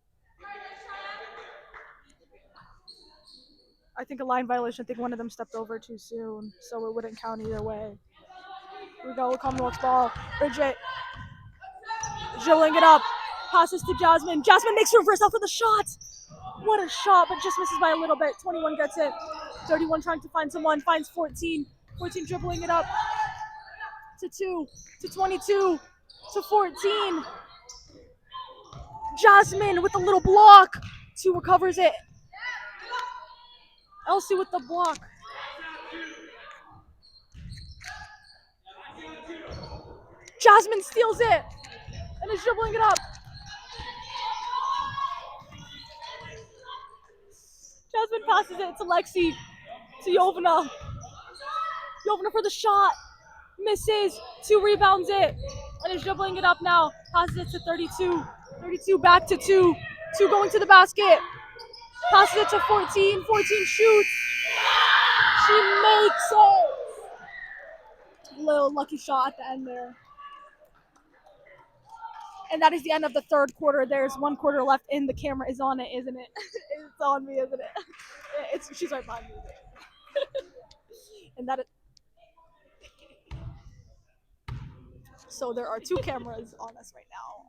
I think a line violation. I think one of them stepped over too soon, so it wouldn't count either way. Here we go, Commonwealth ball. Bridget dribbling it up. Passes to Jasmine. Jasmine makes room for herself for the shot. What a shot, but just misses by a little bit. 21 gets it. 31 trying to find someone. Finds 14. 14 dribbling it up. to 2 to 22 to 14. Jasmine with a little block. 2 recovers it. Elsie with the block. Jasmine steals it and is dribbling it up. Jasmine passes it to Lexi, to Jovna. Jovna for the shot. Misses. 2 rebounds it and is dribbling it up now. Passes it to 32. 32 back to 2. 2 going to the basket. Passes it to 14. 14 shoots. She makes it. Little lucky shot at the end there. And that is the end of the third quarter. There's 1 quarter left, and the camera is on it, isn't it? It's on me, isn't it? She's right behind me. And that is. So there are 2 cameras on us right now.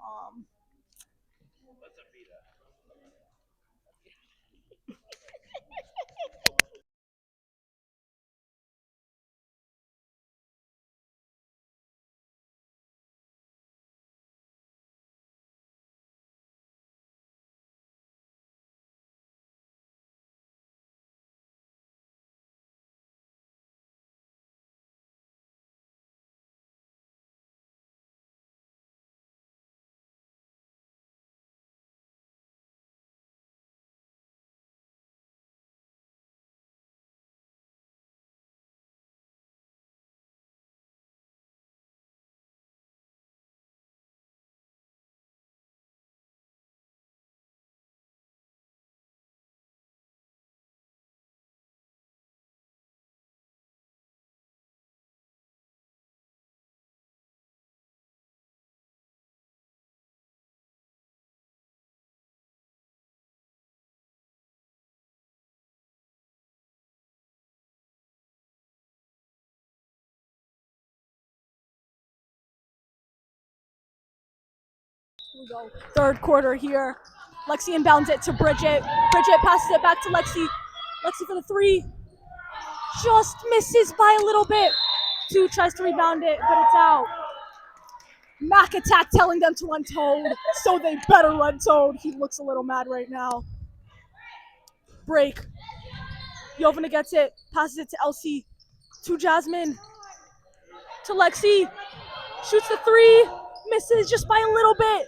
Here we go. Third quarter here. Lexi inbounds it to Bridget. Bridget passes it back to Lexi. Lexi for the 3. Just misses by a little bit. 2 tries to rebound it, but it's out. Mac attack telling them to run Toad, so they better run Toad. He looks a little mad right now. Break. Jovna gets it, passes it to Elsie, to Jasmine, to Lexi. Shoots the 3, misses just by a little bit.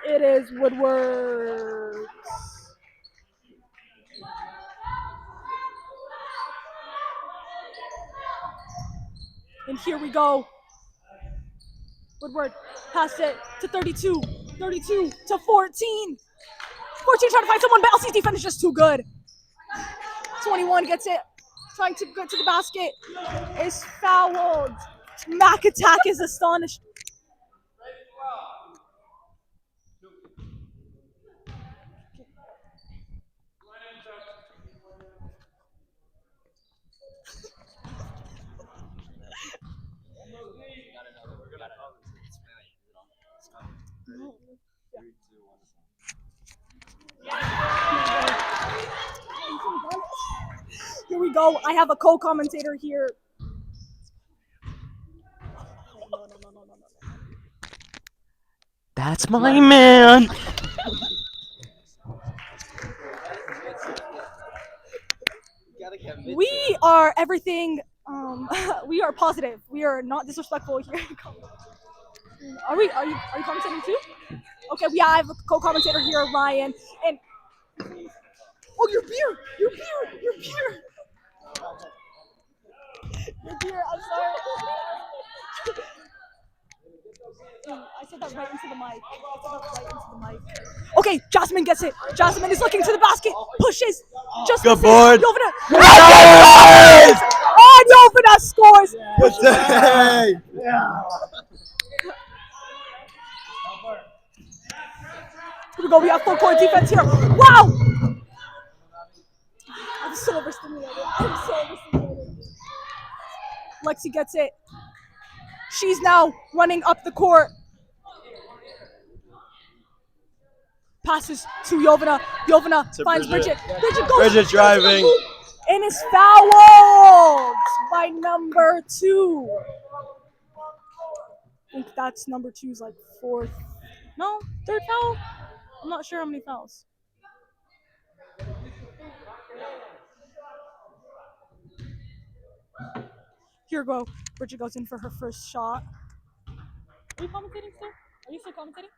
It is Woodward. And here we go. Woodward passed it to 32. 32 to 14. 14 trying to find someone, but Elsie's defense is just too good. 21 gets it, trying to get to the basket. Is fouled. Mac attack is astonished. Here we go. I have a co-commentator here. That's my man. We are everything. We are positive. We are not disrespectful here. Are you commentating too? Okay, yeah, I have a co-commentator here, Ryan, and oh, your beer. I'm sorry. I said that right into the mic. Okay, Jasmine gets it. Jasmine is looking to the basket. Pushes. Just Good misses. board. Jovna. Yes! Oh, Jovna scores. Good day. Here we go. We have full court defense here. Wow. I'm so overstimulated. Lexi gets it. She's now running up the court. Passes to Jovna. Jovna finds Bridget. Bridget goes. Bridget driving. and is fouled by number 2. I think that's number 2's like 4th. No, 3rd foul? I'm not sure how many fouls. Here we go. Bridget goes in for her first shot. Are you commentating still? Are you still commentating?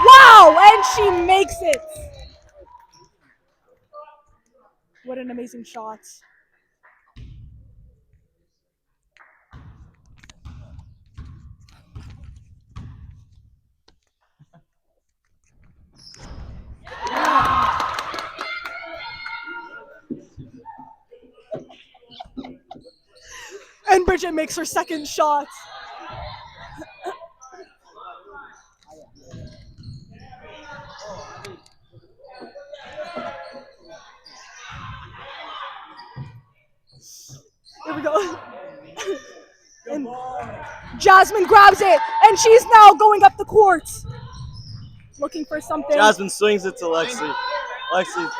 Wow! And she makes it! What an amazing shot. And Bridget makes her second shot. Here we go. And Jasmine grabs it, and she's now going up the court, looking for something. Jasmine swings it to Lexi. Lexi.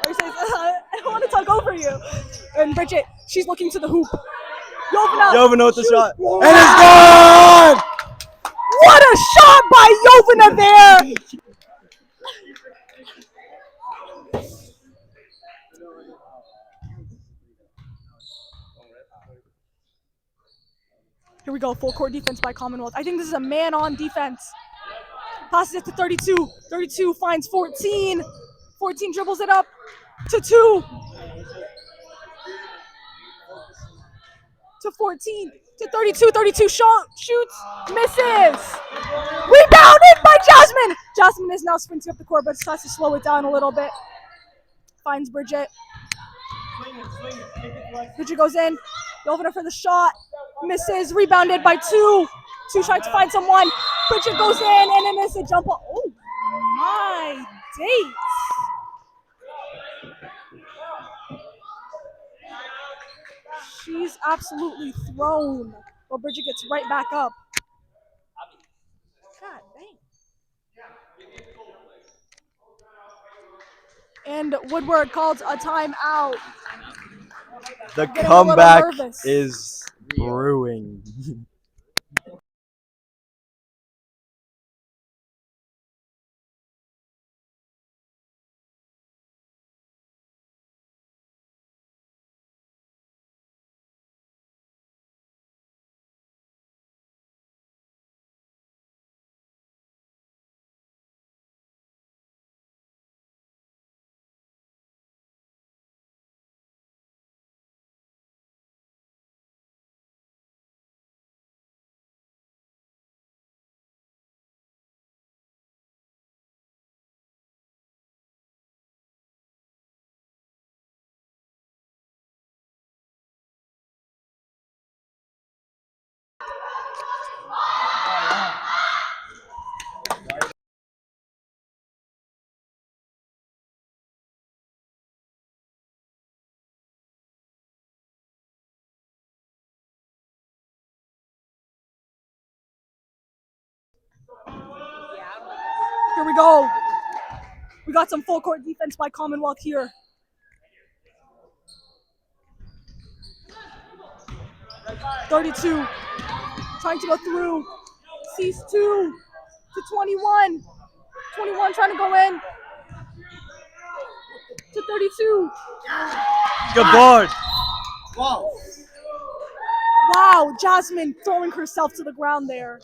Or says, I don't want to talk over you. And Bridget, she's looking to the hoop. Jovina with the shot. And it's gone! What a shot by Jovina there! Here we go, full court defense by Commonwealth. I think this is a man-on defense. Passes it to 32. 32 finds 14. 14 dribbles it up to 2. To 14. To 32. 32 shoots. Misses. Rebounded by Jasmine. Jasmine is now sprinting up the court, but has to slow it down a little bit. Finds Bridget. Bridget goes in. Jovina for the shot. Misses. Rebounded by 2. 2 trying to find someone. Bridget goes in and it is a jump ball. Oh my dates. She's absolutely thrown. Well, Bridget gets right back up. God dang. And Woodward calls a timeout. The Getting a comeback little nervous. is brewing. Here we go. We got some full court defense by Commonwealth here. .32 trying to go through. Sees 2 to 21. 21 trying to go in to 32. Good board. Wow, Jasmine throwing herself to the ground there.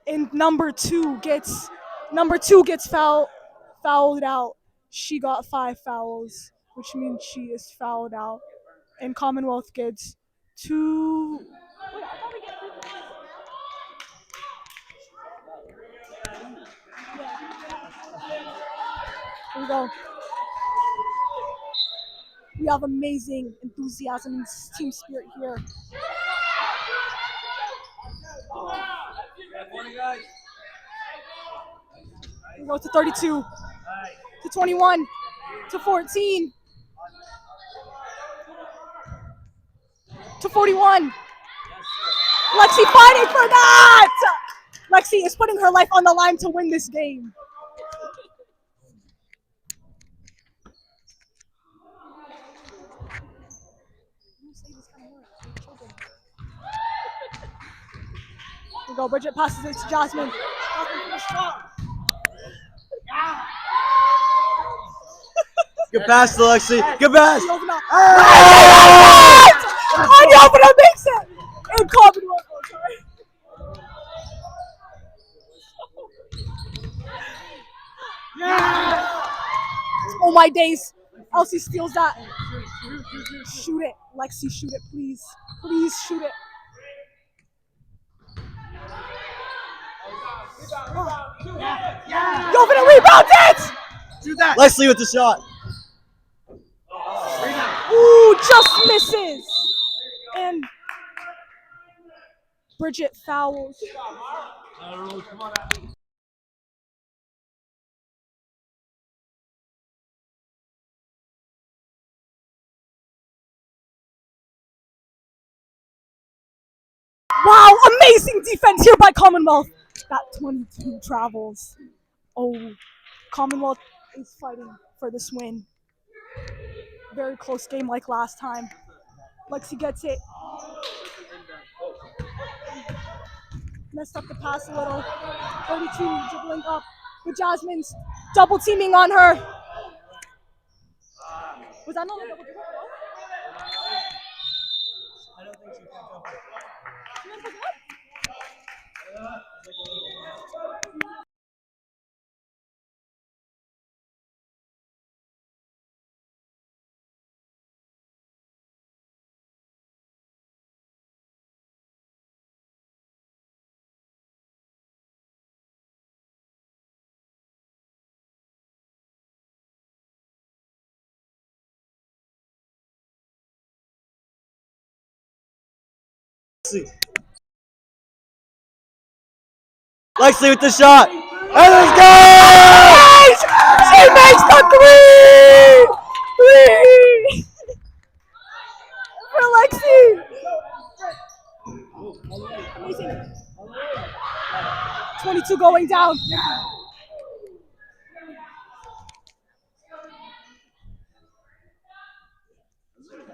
And number two gets fouled out. She got 5 fouls, which means she is fouled out. And Commonwealth gets 2. Wait, I thought we get 3 fouls. Here we go. We have amazing enthusiasm and team spirit here. We go to 32, to 21, to 14. to 41. Lexi fighting for that! Lexi is putting her life on the line to win this game. Here we go. Bridget passes it to Jasmine. Jasmine for the shot. Good pass, Alexi. Good pass. Yovna. And Yovna makes it! In Commonwealth. Oh, sorry. Oh my days. Elsie steals that. Shoot it. Lexi, shoot it, please. Please shoot it. Yovna rebounds it! Leslie with the shot. Ooh, just misses. And Bridget fouls. Wow, amazing defense here by Commonwealth. That 22 travels. Oh, Commonwealth is fighting for this win. Very close game like last time. Lexi gets it. Messed up the pass a little. 32 dribbling up. But Jasmine's double teaming on her. Was that not a double dribble? I don't think she picked up. She didn't pick it up? Lexi with the shot. And let's go! She makes the three! Three! For Lexi! Amazing. 22 going down.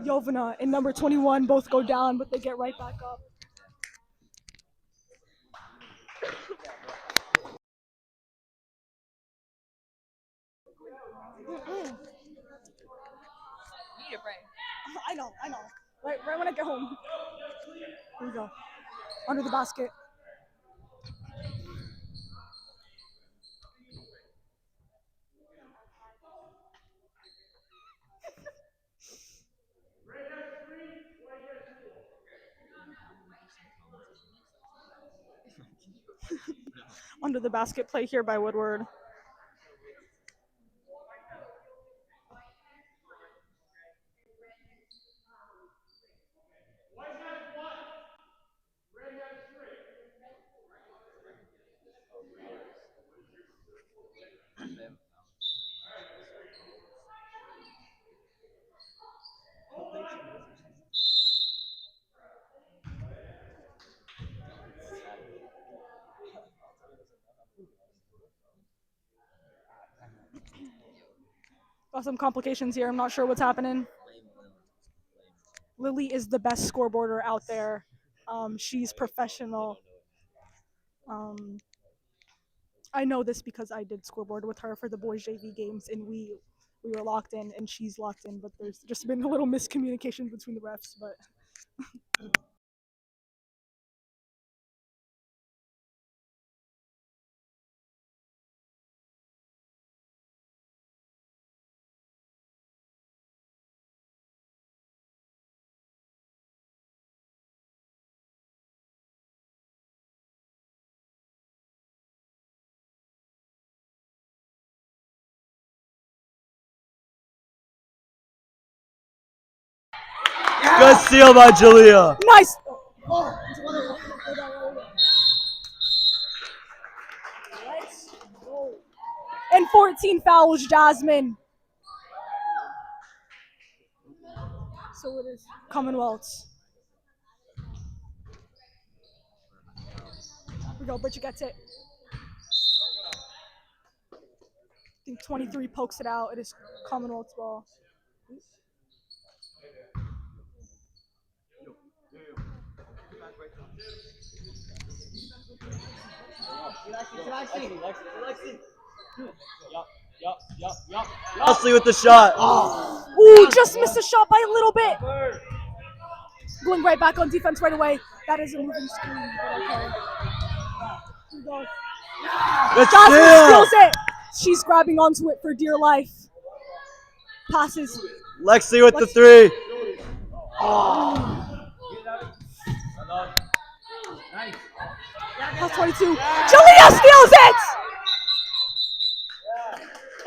Yovna and number 21 both go down, but they get right back up. I know. Right when I get home. Here we go. Under the basket. Under the basket play here by Woodward. Got some complications here. I'm not sure what's happening. Lily is the best scoreboarder out there. She's professional. I know this because I did scoreboard with her for the boys JV games, and we were locked in, and she's locked in. But there's just been a little miscommunication between the refs. But Good steal by Julia. nice. And 14 fouls, Jasmine. So it is Commonwealth's we go. Bridget gets it. I think 23 pokes it out. It is Commonwealth's ball. Leslie with the shot. Ooh, just missed a shot by a little bit. Going right back on defense right away. That is a moving screen, but okay. Here we go. Good Jasmine steal. steals it. She's grabbing onto it for dear life. Passes. Lexi with the three. Pass 22. Jalea steals it!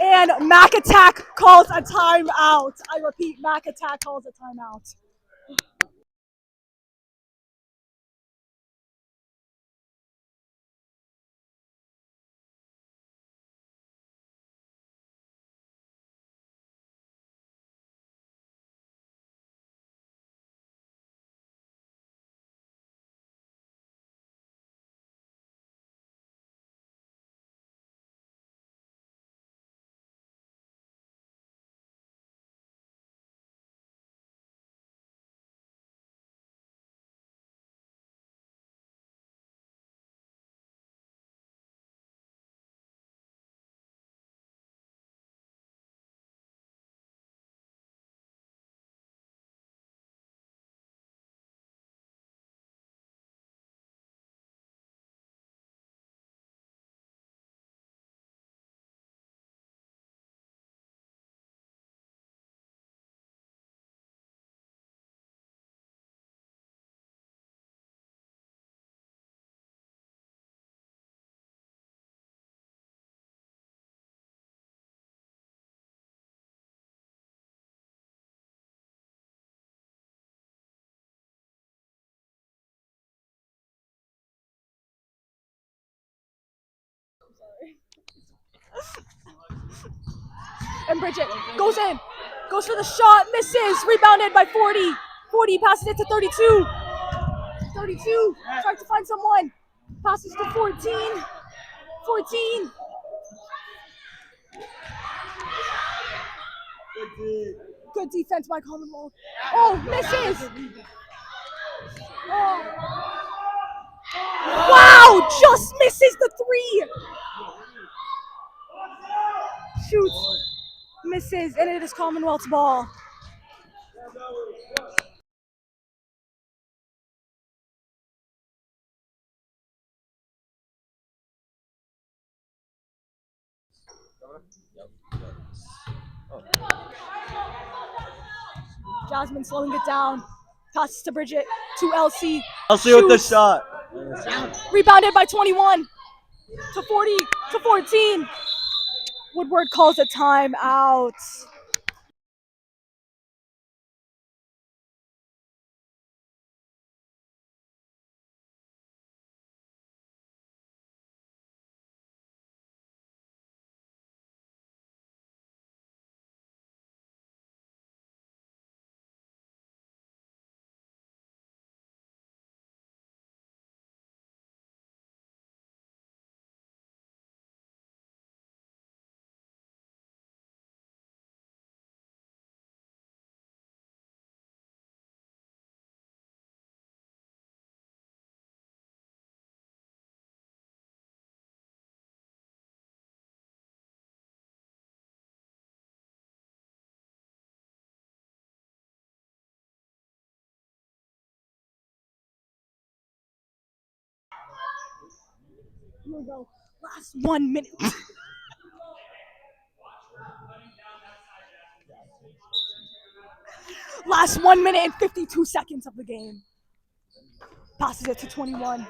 And Mac Attack calls a timeout. I repeat, Mac Attack calls a timeout. And Bridget goes in, goes for the shot, misses, rebounded by 40. 40 passes it to 32. 32 tries to find someone, passes to 14. 14. Good defense by Commonwealth. Oh, misses. Oh. Wow, just misses the three. Shoots, misses, and it is Commonwealth's ball. Jasmine slowing it down. Passes to Bridget, to LC. Leslie with the shot. Rebounded by 21 to 40 to 14. Woodward calls a timeout. Here we go. Last 1 minute. Last 1 minute and 52 seconds of the game. Passes it to 21.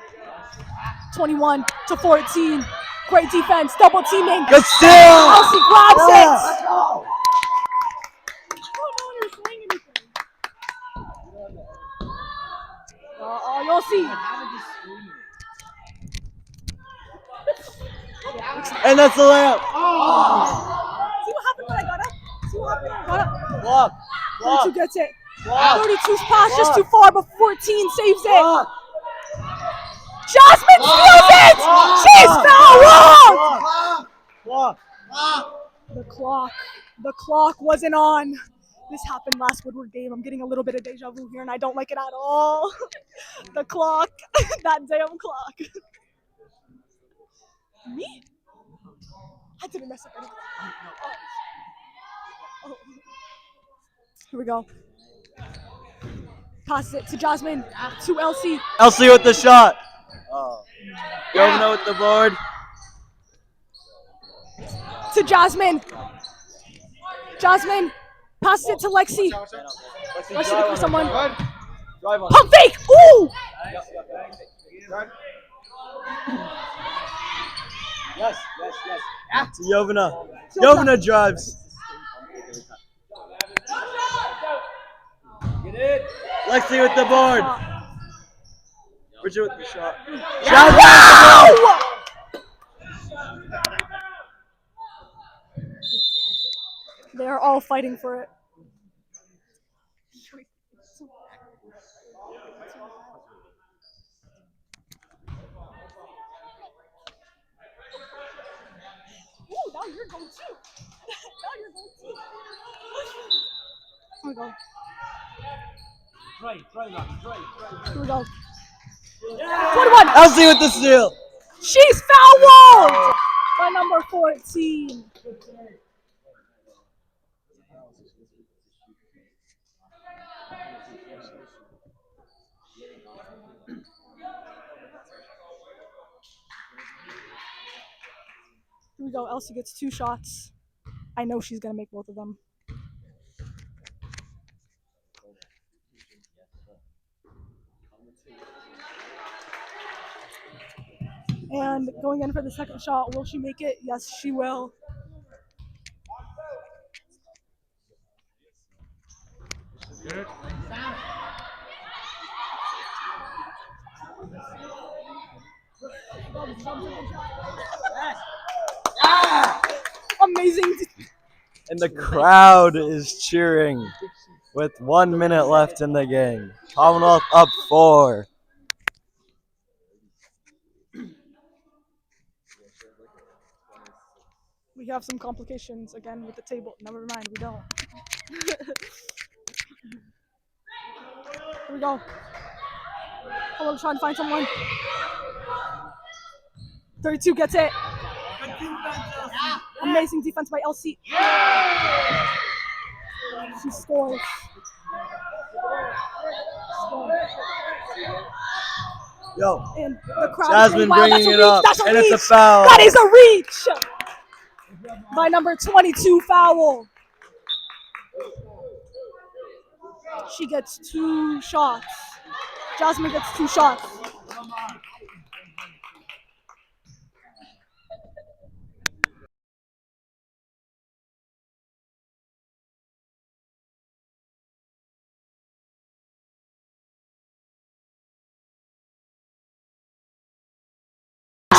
21 to 14. Great defense, double teaming. Good steal. Elsie grabs it. Let's go. You'll see. And that's the layup. See what happened when I got up? See what happened when I got up? Block. 32 gets it. Block. 32's pass just Block. too far, but 14 saves it. Block. Jasmine steals it! The clock wasn't on. This happened last Woodward game. I'm getting a little bit of deja vu here, and I don't like it at all. The clock, that damn clock. Me? I didn't mess up anything. Oh. Here we go. Passes it to Jasmine, to Elsie. Elsie with the shot. Yovna with the board. To Jasmine. Jasmine passes it to Lexi. Lexi looking for someone. Pump fake! Ooh! Yes. To Yovna. Yovna drives. Lexi with the board. Bridget with the shot. Wow! They're all fighting for it. Ooh, now you're going too. Here we go. Here we go. 21. Elsie with the steal. She's fouled by number 14. Here we go. Elsie gets 2 shots. I know she's gonna make both of them. And going in for the second shot, will she make it? Yes, she will. Amazing. And the crowd is cheering with 1 minute left in the game. Commonwealth up 4. We have some complications again with the table. Never mind, we don't. Here we go. I'm gonna try and find someone. 32 gets it. Amazing defense by Elsie. She scores. Yo, And the crowd Jasmine is wow, bringing it up, that's a and reach. it's a foul. That is a reach by number 22 foul. She gets 2 shots. Jasmine gets 2 shots.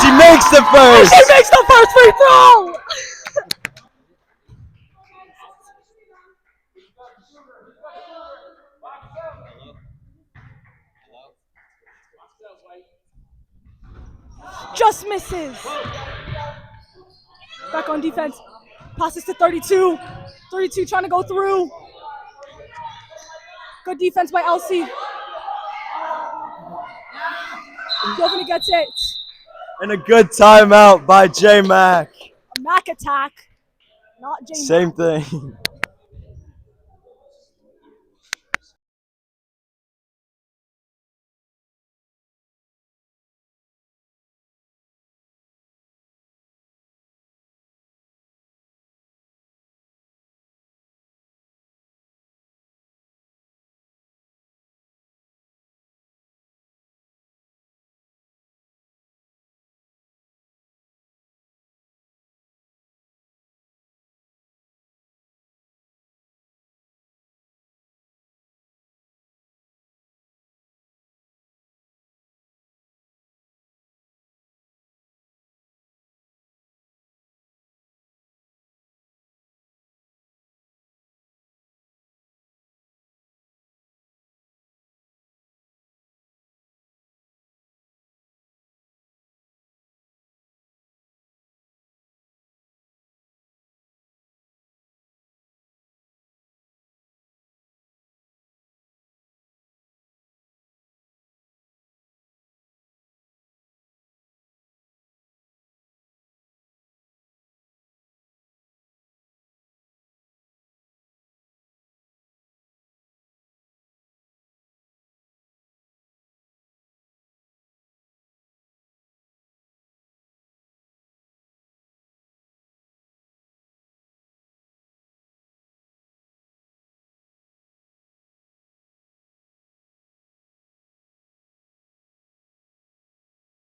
She makes the first. She makes the first free throw. Just misses. Back on defense. Passes to 32. 32 trying to go through. Good defense by Elsie. Giovanni gets it. And a good timeout by J Mac. A Mac attack. Not J Mac. Same thing.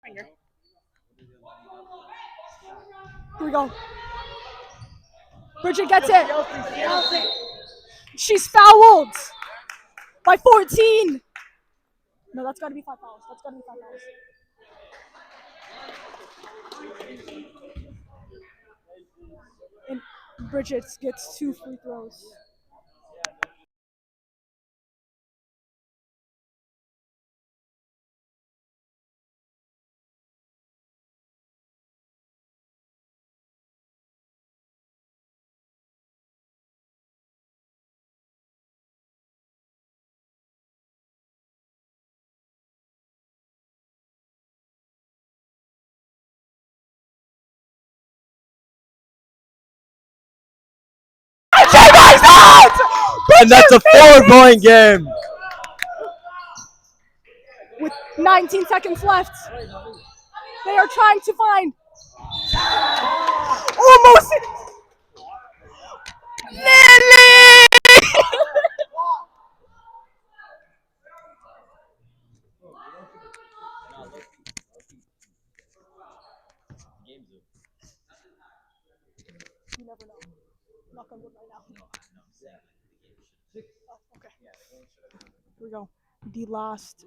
Here we go. Bridget gets it. She's fouled by 14. No, that's got to be 5 fouls. That's got to be 5 fouls. And Bridget gets 2 free throws. And that's a 4-point game. With 19 seconds left, they are trying to find almost Lily. You never know. Knock on wood right now. No, I'm saying the game should. Oh, okay. Here we go. The last.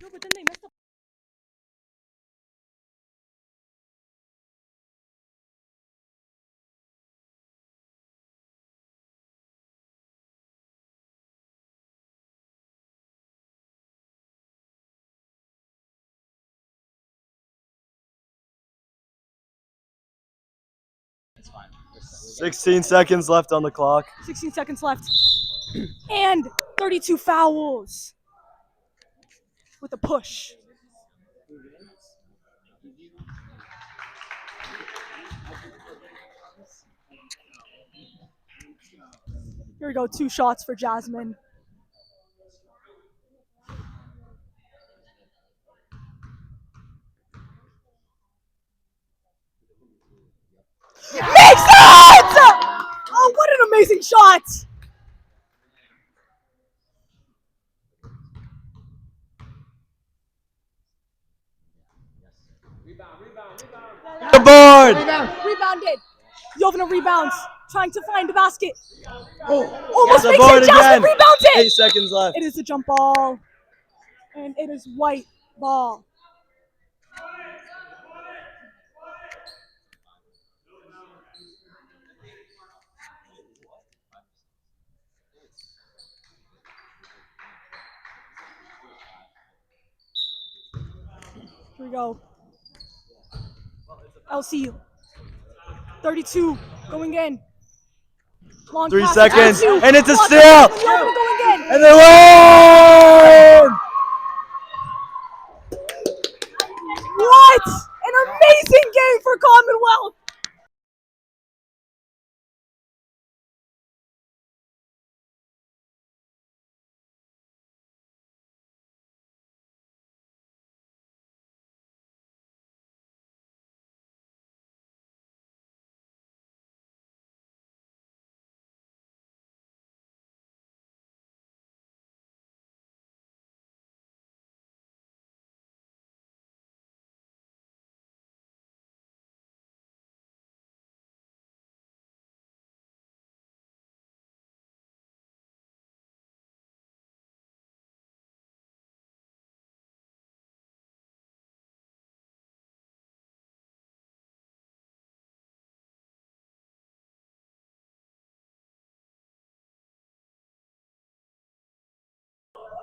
No, but then they messed up. It's fine. 16 seconds left on the clock. 16 seconds left. And 32 fouls with a push. Here we go, 2 shots for Jasmine. Makes it! Oh, what an amazing shot! The board! Rebounded. Jovna rebounds, trying to find the basket. Gets Almost the makes board it. Jasmine again. rebounds it. 8 seconds left. It is a jump ball. And it is white ball. Here we go. LC. 32 going in. Long 3 pass, seconds, 32. and it's a Long steal! pass, Jovna going in. And they win! What? An amazing game for Commonwealth.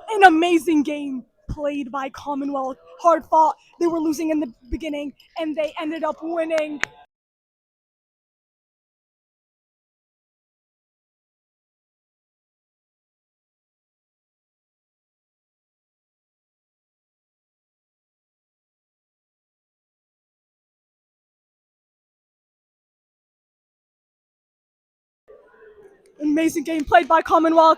An amazing game played by Commonwealth. Hard fought. They were losing in the beginning, and they ended up winning. Amazing game played by Commonwealth.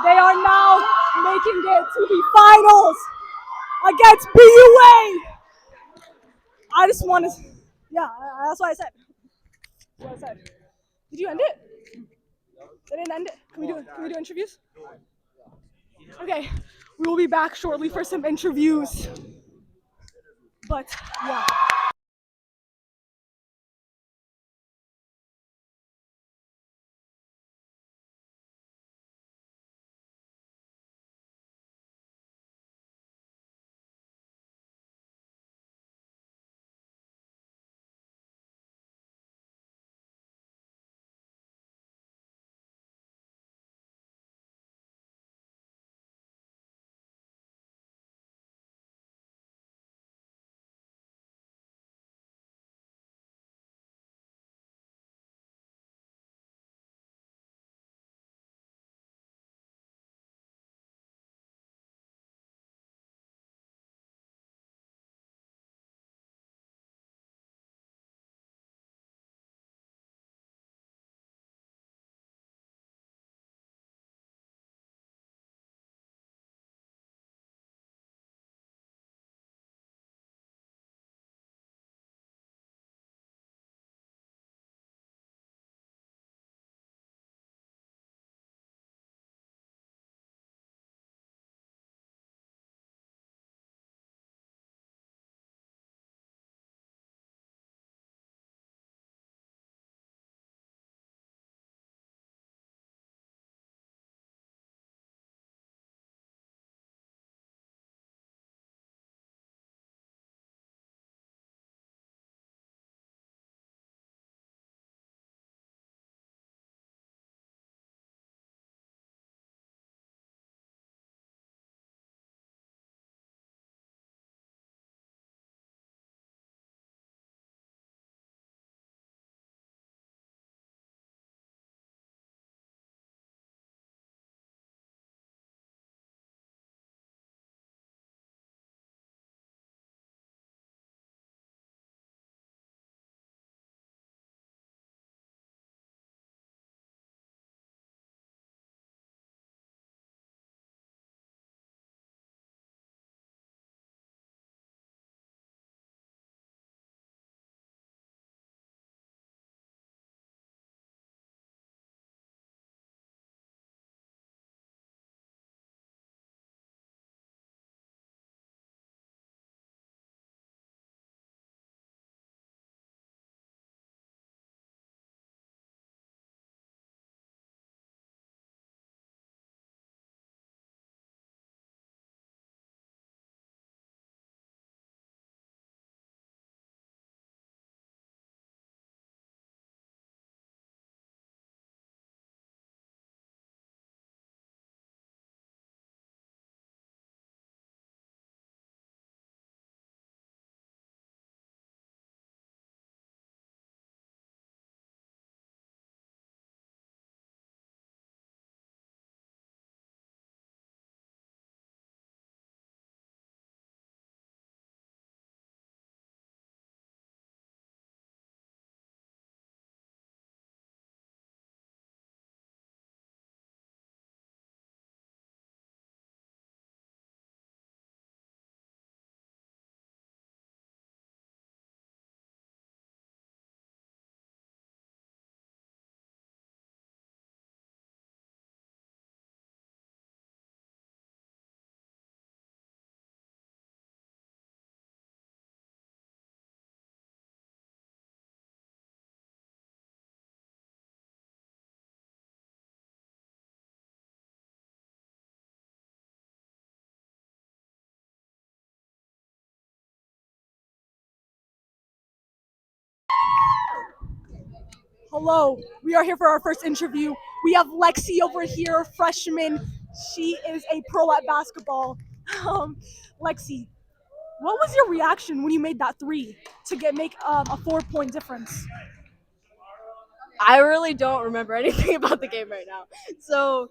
They are now making it to the finals against BUA. I just want to, yeah, that's what I said. That's what I said. Did you end it? They didn't end it. Can we do interviews? Okay, we will be back shortly for some interviews. But yeah. Hello, we are here for our first interview. We have Lexi over here, freshman. She is a pro at basketball. Lexi, what was your reaction when you made that three to make a 4 point difference? I really don't remember anything about the game right now. So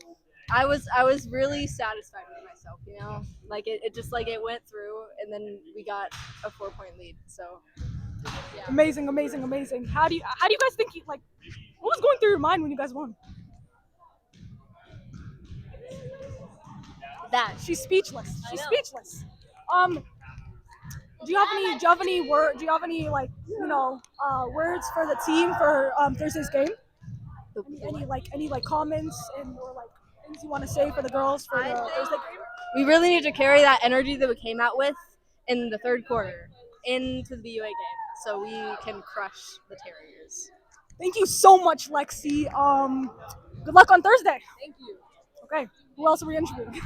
I was really satisfied with myself, you know? Like it just like it went through and then we got a 4 point lead. So yeah. Amazing, amazing, amazing. How do you guys think what was going through your mind when you guys won? That She's speechless. She's know. speechless. Um, do you have any words for the team for Thursday's game? Any comments and or like things you want to say for the girls for the Thursday game? We really need to carry that energy that we came out with in the third quarter into the BUA game so we can crush the Terriers. Thank you so much, Lexi. Good luck on Thursday. Thank you. Okay. Who else are we interviewing?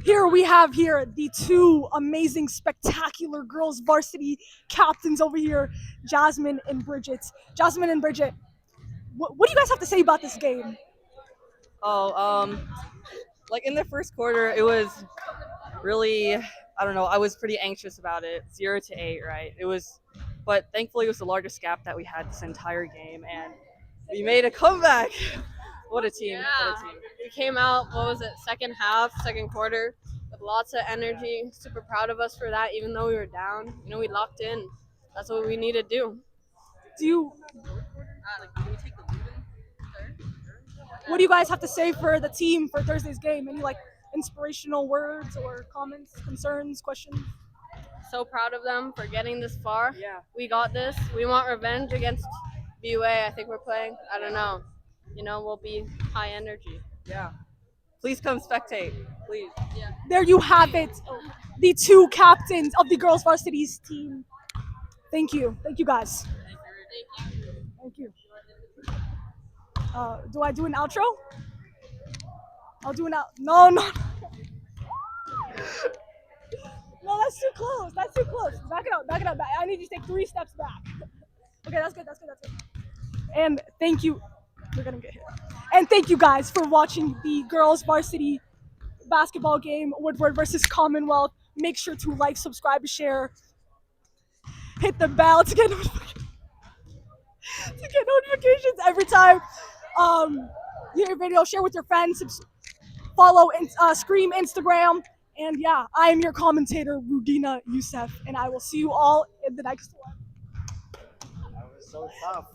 Here we have the two amazing, spectacular girls varsity captains over here, Jasmine and Bridget. Jasmine and Bridget, what do you guys have to say about this game? Like in the first quarter, it was really, I don't know, I was pretty anxious about it. 0-8, right? But thankfully it was the largest gap that we had this entire game, and we made a comeback. What a team! Yeah. What a team! We came out, what was it, second quarter, with lots of energy. Super proud of us for that, even though we were down. We locked in. That's what we need to do. Do you? What do you guys have to say for the team for Thursday's game? Any like inspirational words or comments, concerns, questions? So proud of them for getting this far. Yeah. We got this. We want revenge against BUA. I think we're playing. I don't know. We'll be high energy. Yeah. Please come spectate, please. There you have it, the two captains of the girls varsity's team. Thank you guys. Thank you. Do I do an outro? I'll do an out. No. No, that's too close. Back it up. I need you to take 3 steps back. Okay, that's good. And thank you. We're gonna get hit. And thank you guys for watching the girls varsity basketball game, Woodward versus Commonwealth. Make sure to like, subscribe, share, hit the bell to get notifications every time you hear a video. Share with your friends. Follow Scream Instagram. And yeah, I am your commentator, Rudina Youssef, and I will see you all in the next one. That was so tough.